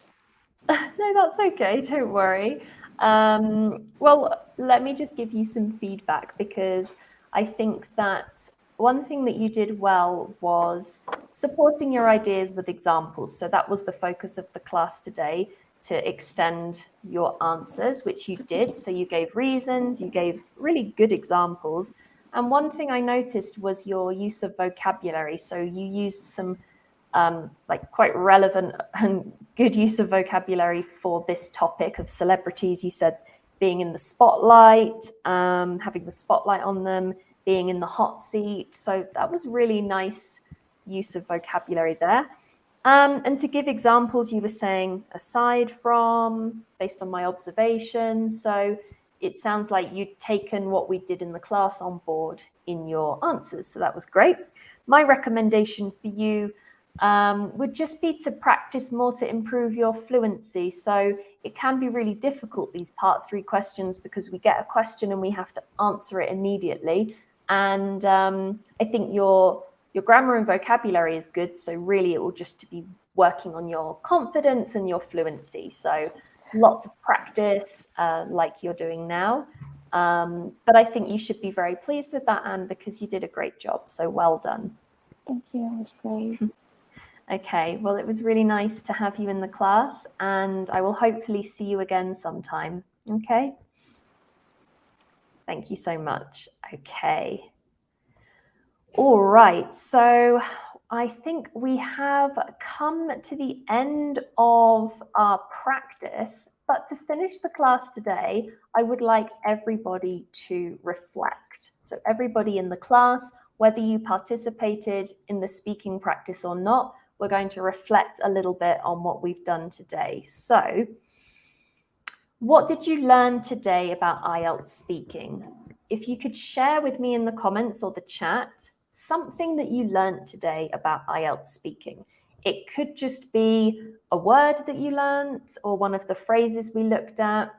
No, that's okay. Don't worry. Well, let me just give you some feedback because I think that one thing that you did well was supporting your ideas with examples. So that was the focus of the class today, to extend your answers, which you did. So you gave reasons, you gave really good examples. And one thing I noticed was your use of vocabulary. So you used some like quite relevant and good use of vocabulary for this topic of celebrities. You said being in the spotlight, having the spotlight on them, being in the hot seat. So that was really nice use of vocabulary there. And to give examples, you were saying aside from, based on my observations. So it sounds like you'd taken what we did in the class on board in your answers. So that was great. My recommendation for you would just be to practice more to improve your fluency. So it can be really difficult, these part 3 questions, because we get a question and we have to answer it immediately. And I think your grammar and vocabulary is good. So really it will just be working on your confidence and your fluency. So lots of practice like you're doing now. But I think you should be very pleased with that, Anne, because you did a great job. So well done. Thank you. It was great. Okay, well, it was really nice to have you in the class, and I will hopefully see you again sometime. Okay? Thank you so much. Okay. All right, so I think we have come to the end of our practice, but to finish the class today, I would like everybody to reflect. So everybody in the class, whether you participated in the speaking practice or not, we're going to reflect a little bit on what we've done today. So what did you learn today about IELTS speaking? if you could share with me in the comments or the chat something that you learned today about IELTS speaking. It could just be a word that you learned or one of the phrases we looked at.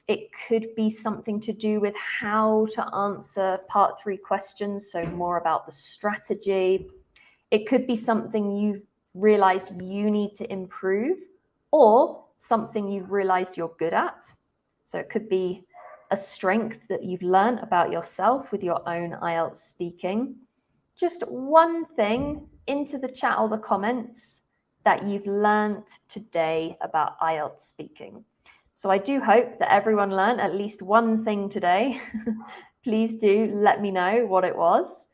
It could be something to do with how to answer part 3 questions, so more about the strategy. It could be something you've realized you need to improve or something you've realized you're good at. So it could be a strength that you've learned about yourself with your own IELTS speaking. Just one thing into the chat or the comments that you've learned today about IELTS speaking. So I do hope that everyone learned at least one thing today. Please do let me know what it was.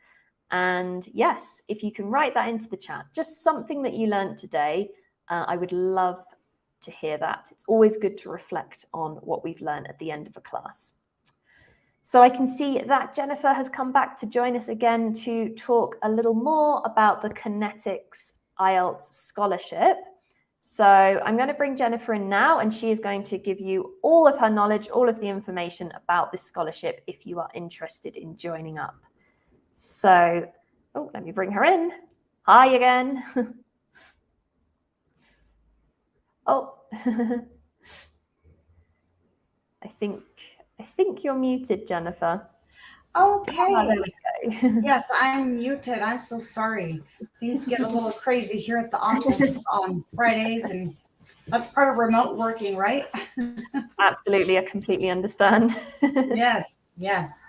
And yes, if you can write that into the chat, just something that you learned today, I would love to hear that. It's always good to reflect on what we've learned at the end of a class. So I can see that Jennifer has come back to join us again to talk a little more about the Connetics IELTS scholarship. So I'm going to bring Jennifer in now, and she is going to give you all of her knowledge, all of the information about this scholarship if you are interested in joining up. So, let me bring her in. Hi again. I think you're muted, Jennifer. Okay. There we go. Yes, I'm muted. I'm so sorry. Things get a little crazy here at the office on Fridays, and that's part of remote working, right? Absolutely, I completely understand. Yes.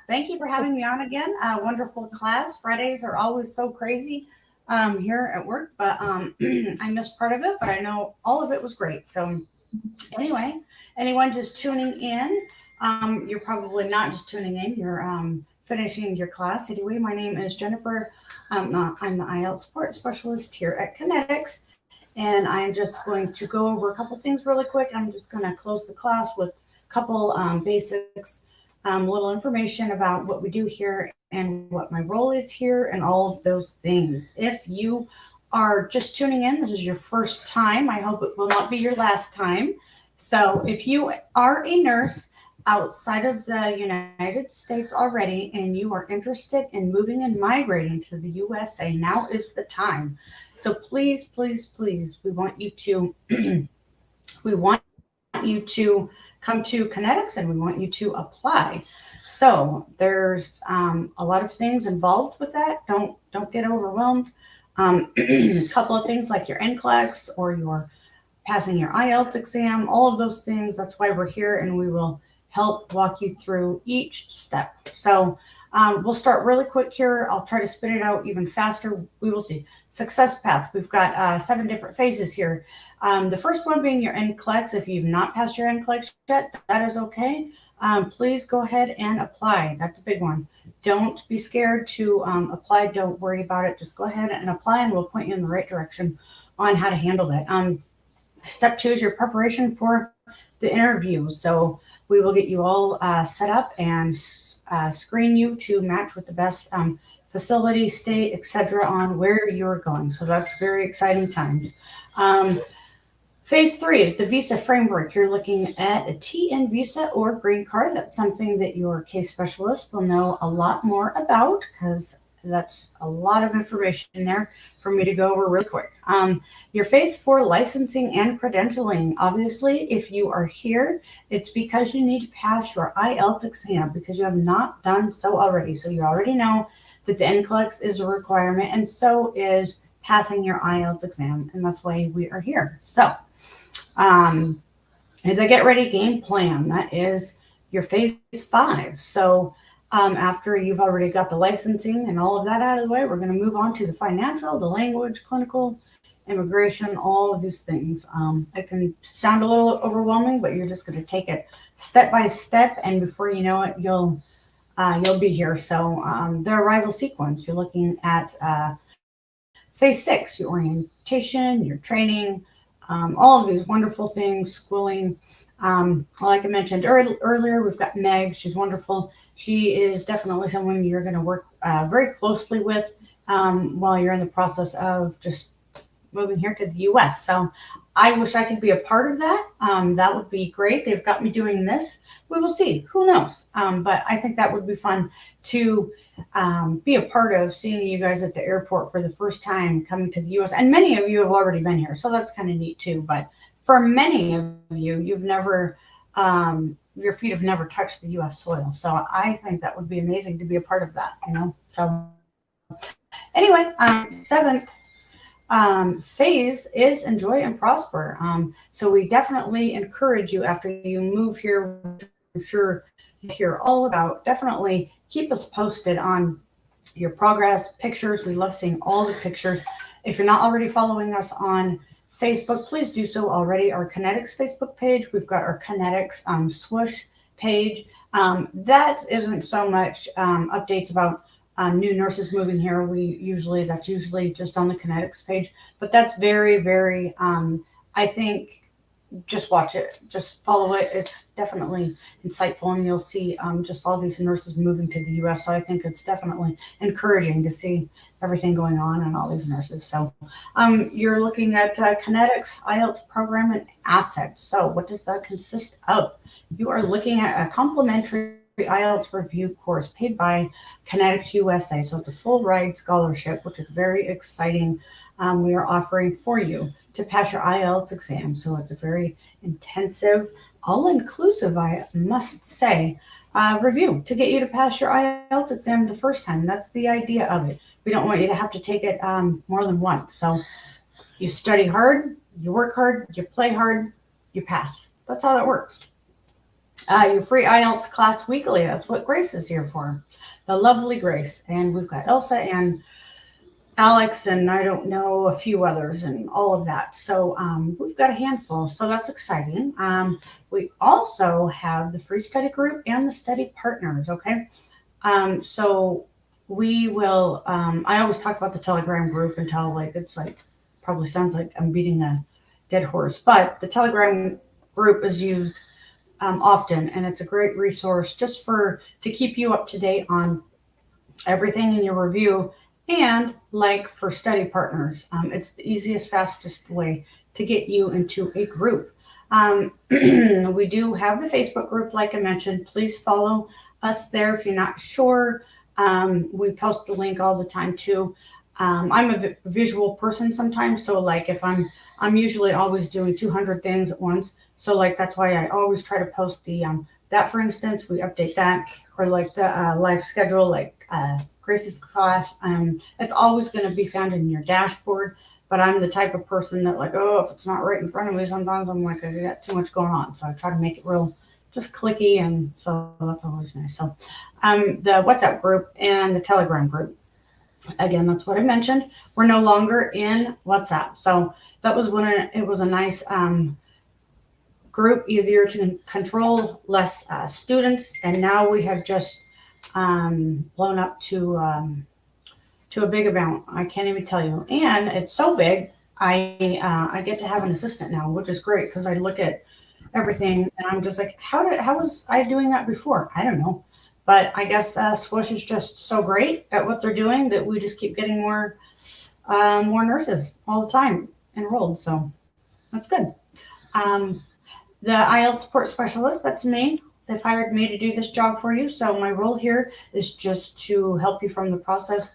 Thank you for having me on again. Wonderful class. Fridays are always so crazy here at work, but I missed part of it, but I know all of it was great. So anyway, anyone just tuning in, you're probably not just tuning in, you're finishing your class. Anyway, my name is Jennifer. I'm the IELTS support specialist here at Connetics, and I'm just going to go over a couple things really quick. I'm just going to close the class with a couple basics, little information about what we do here and what my role is here and all of those things. If you are just tuning in, this is your first time, I hope it will not be your last time. So if you are a nurse outside of the United States already and you are interested in moving and migrating to the USA, now is the time. So please, we want you to come to Connetics, and we want you to apply. So there's a lot of things involved with that. Don't get overwhelmed. A couple of things like your NCLEX or your passing your IELTS exam, all of those things. That's why we're here, and we will help walk you through each step. So we'll start really quick here. I'll try to spit it out even faster. We will see. Success path. We've got 7 different phases here. The first one being your NCLEX. If you've not passed your NCLEX yet, that is okay. Please go ahead and apply. That's a big one. Don't be scared to apply. Don't worry about it. Just go ahead and apply, and we'll point you in the right direction on how to handle that. Step 2 is your preparation for the interview. So we will get you all set up and screen you to match with the best facility, state, etc. on where you're going. So that's very exciting times. Phase 3 is the visa framework. You're looking at a TN visa or green card. That's something that your case specialist will know a lot more about, because that's a lot of information there for me to go over really quick. Your phase 4 licensing and credentialing. Obviously, if you are here, it's because you need to pass your IELTS exam, because you have not done so already. So you already know that the NCLEX is a requirement, and so is passing your IELTS exam, and that's why we are here. So the Get Ready Game Plan, that is your phase 5. So after you've already got the licensing and all of that out of the way, we're going to move on to the financial, the language, clinical, immigration, all of these things. It can sound a little overwhelming, but you're just going to take it step by step, and before you know it, you'll be here. So the arrival sequence, you're looking at phase 6, your orientation, your training, all of these wonderful things, schooling. Like I mentioned earlier, we've got Meg. She's wonderful. She is definitely someone you're going to work very closely with while you're in the process of just moving here to the U.S. So I wish I could be a part of that. That would be great. They've got me doing this. We will see. Who knows? But I think that would be fun to be a part of, seeing you guys at the airport for the first time coming to the U.S. And many of you have already been here, so that's kind of neat too. But for many of you, you've never, your feet have never touched the U.S. soil. So I think that would be amazing to be a part of that, you know. So anyway, seventh phase is enjoy and prosper. So we definitely encourage you, after you move here, I'm sure you hear all about, definitely keep us posted on your progress, pictures. We love seeing all the pictures. If you're not already following us on Facebook, please do so already. Our Connetics Facebook page, we've got our Connetics Swoosh page. That isn't so much updates about new nurses moving here. That's usually just on the Connetics page, but that's very, very, I think, just watch it, just follow it. It's definitely insightful, and you'll see just all these nurses moving to the U.S. So I think it's definitely encouraging to see everything going on and all these nurses. So you're looking at Connetics IELTS program and assets. So what does that consist of? You are looking at a complimentary IELTS review course paid by Connetics USA. So it's a full ride scholarship, which is very exciting. We are offering for you to pass your IELTS exam. So it's a very intensive, all-inclusive, I must say, review to get you to pass your IELTS exam the first time. That's the idea of it. We don't want you to have to take it more than once. So you study hard, you work hard, you play hard, you pass. That's how that works. Your free IELTS class weekly. That's what Grace is here for. The lovely Grace. And we've got Elsa and Alex, and I don't know, a few others and all of that. So we've got a handful. So that's exciting. We also have the free study group and the study partners. Okay. So we will, I always talk about the Telegram group until probably sounds like I'm beating a dead horse, but the Telegram group is used often, and it's a great resource just to keep you up to date on everything in your review. And like for study partners, it's the easiest, fastest way to get you into a group. We do have the Facebook group, like I mentioned. Please follow us there if you're not sure. We post the link all the time too. I'm a visual person sometimes, so like if I'm usually always doing 200 things at once. So like that's why I always try to post the that, for instance, we update that, or like the live schedule, like Grace's class. It's always going to be found in your dashboard. But I'm the type of person that if it's not right in front of me, sometimes I'm like, I got too much going on. So I try to make it real just clicky, and so that's always nice. So the WhatsApp group and the Telegram group, again, that's what I mentioned. We're no longer in WhatsApp. So that was when it was a nice group, easier to control, less students. And now we have just blown up to a big amount. I can't even tell you. And it's so big, I get to have an assistant now, which is great, because I look at everything and I'm just like, how was I doing that before? I don't know. But I guess Swoosh is just so great at what they're doing that we just keep getting more nurses all the time enrolled. So that's good. The IELTS support specialist, that's me. They've hired me to do this job for you. So my role here is just to help you from the process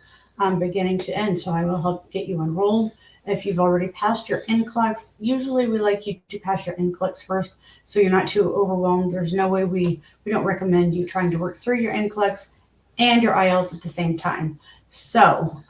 beginning to end. So I will help get you enrolled. If you've already passed your NCLEX, usually we like you to pass your NCLEX first, so you're not too overwhelmed. There's no way we don't recommend you trying to work through your NCLEX and your IELTS at the same time. So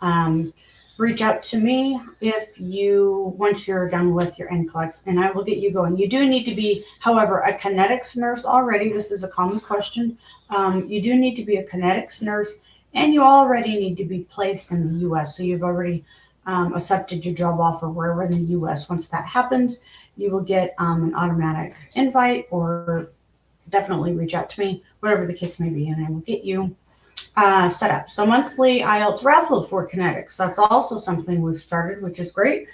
reach out to me once you're done with your NCLEX, and I will get you going. You do need to be, however, a Connetics nurse already. This is a common question. You do need to be a Connetics nurse, and you already need to be placed in the U.S. So you've already accepted your job offer wherever in the U.S. Once that happens, you will get an automatic invite, or definitely reach out to me, whatever the case may be, and I will get you set up. So monthly IELTS raffle for Connetics. That's also something we've started, which is great.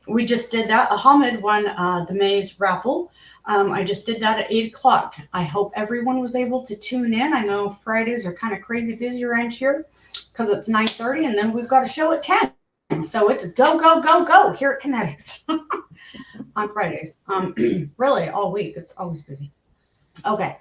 We just did that. Ahmed won the May's raffle. I just did that at 8 o'clock. I hope everyone was able to tune in. I know Fridays are kind of crazy busy around here because it's 9:30, and then we've got a show at 10. So it's go, go, go, go here at Connetics on Fridays. Really all week. It's always busy. Okay.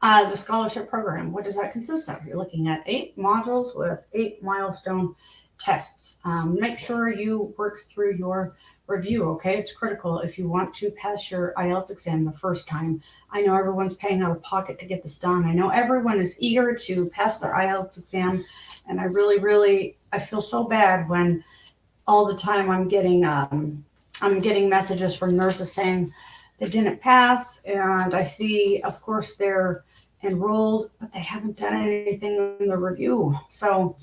The scholarship program, what does that consist of? You're looking at 8 modules with 8 milestone tests. Make sure you work through your review, okay? It's critical if you want to pass your IELTS exam the first time. I know everyone's paying out of pocket to get this done. I know everyone is eager to pass their IELTS exam, and I really, I feel so bad when all the time I'm getting messages from nurses saying they didn't pass, and I see, of course, they're enrolled, but they haven't done anything in the review. So,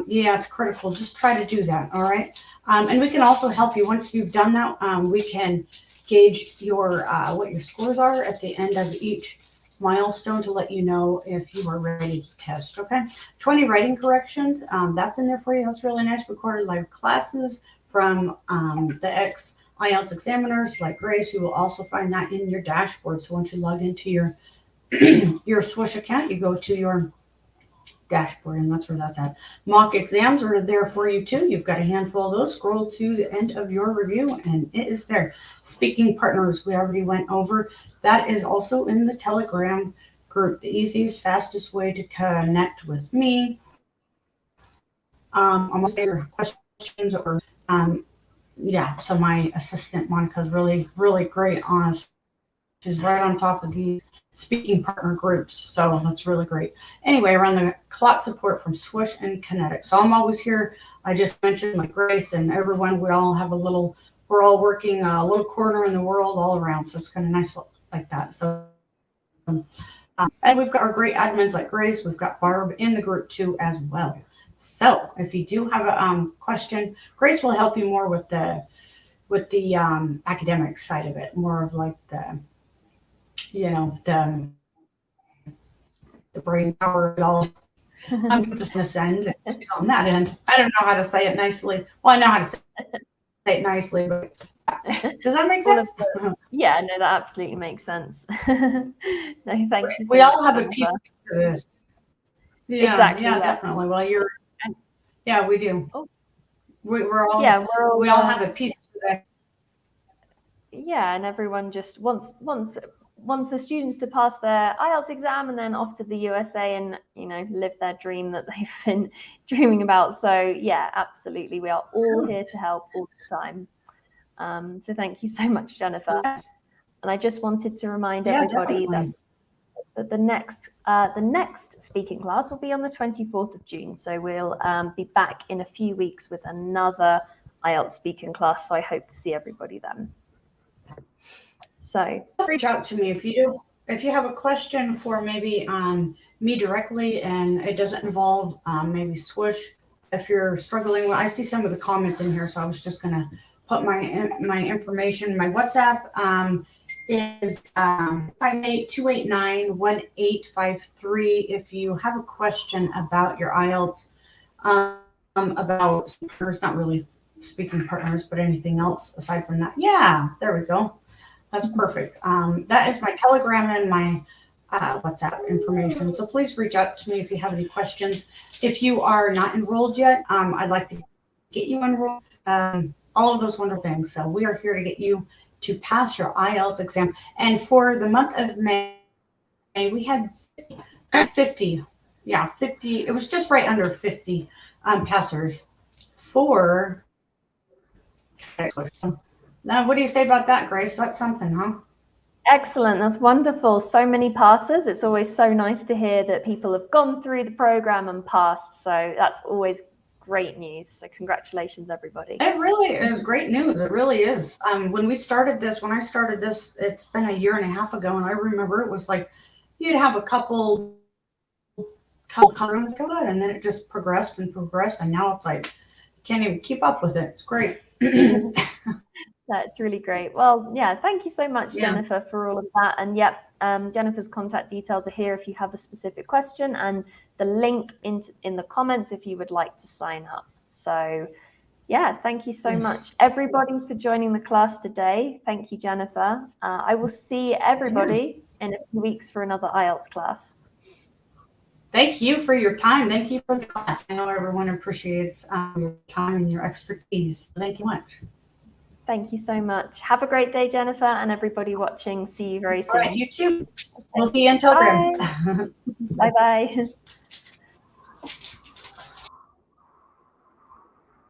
yeah, it's critical. Just try to do that, all right? And we can also help you once you've done that. We can gauge your what your scores are at the end of each milestone to let you know if you are ready to test, okay? 20 writing corrections, that's in there for you. That's really nice. Recorded live classes from the IELTS examiners like Grace. You will also find that in your dashboard. So once you log into your your Swoosh account, you go to your dashboard, and that's where that's at. Mock exams are there for you too. You've got a handful of those. Scroll to the end of your review and it is there. Speaking partners, we already went over. That is also in the Telegram group. The easiest, fastest way to connect with me. Almost your questions or yeah, so my assistant Monica is really great on us. She's right on top of these speaking partner groups, so that's really great. Anyway, around the clock support from Swoosh and Connetics. So I'm always here. I just mentioned like Grace and everyone. We all have we're all working a little corner in the world all around. So it's kind of nice like that. So, and we've got our great admins like Grace. We've got Barb in the group too as well. So if you do have a question, Grace will help you more with the academic side of it, more of like the brain power, it all. I'm just this end, and she's on that end. I don't know how to say it nicely. Well, I know how to say it nicely, but does that make sense? Yeah, no, that absolutely makes sense. No, thank you. We all have a piece to this. Yeah, exactly. Yeah, definitely. Well, yeah, we do. Oh. We all have a piece to that. Yeah, and everyone just wants the students to pass their IELTS exam and then off to the USA and live their dream that they've been dreaming about. So yeah, absolutely, we are all here to help all the time. So thank you so much, Jennifer. And I just wanted to remind everybody that the next speaking class will be on the 24th of June. So we'll be back in a few weeks with another IELTS speaking class. So I hope to see everybody then. So reach out to me if you have a question for maybe me directly and it doesn't involve maybe Swoosh. If you're struggling, I see some of the comments in here, so I was just gonna put my information. My WhatsApp is 582891853. If you have a question about your IELTS, about partners, not really speaking partners, but anything else aside from that. Yeah, there we go. That's perfect. That is my Telegram and my WhatsApp information. So please reach out to me if you have any questions. If you are not enrolled yet, I'd like to get you enrolled. All of those wonderful things. So we are here to get you to pass your IELTS exam. And for the month of May, we had 50. Yeah, 50. It was just right under 50 passers for. Now, what do you say about that, Grace? That's something, huh? Excellent. That's wonderful. So many passes. It's always so nice to hear that people have gone through the program and passed. So that's always great news. So congratulations, everybody. It really is great news. It really is. When I started this, it's been a year and a half ago. And I remember it was like, you'd have a couple rooms go out and then it just progressed. And now it's like, can't even keep up with it. It's great. That's really great. Well, yeah, thank you so much, Jennifer, for all of that. And Jennifer's contact details are here if you have a specific question, and the link in the comments if you would like to sign up. So yeah, thank you so much, everybody, for joining the class today. Thank you, Jennifer. I will see everybody in a few weeks for another IELTS class. Thank you for your time. Thank you for the class. I know everyone appreciates your time and your expertise. Thank you much. Thank you so much. Have a great day, Jennifer, and everybody watching. See you very All right, soon. you too. We'll see you in Telegram. Bye. Bye-bye.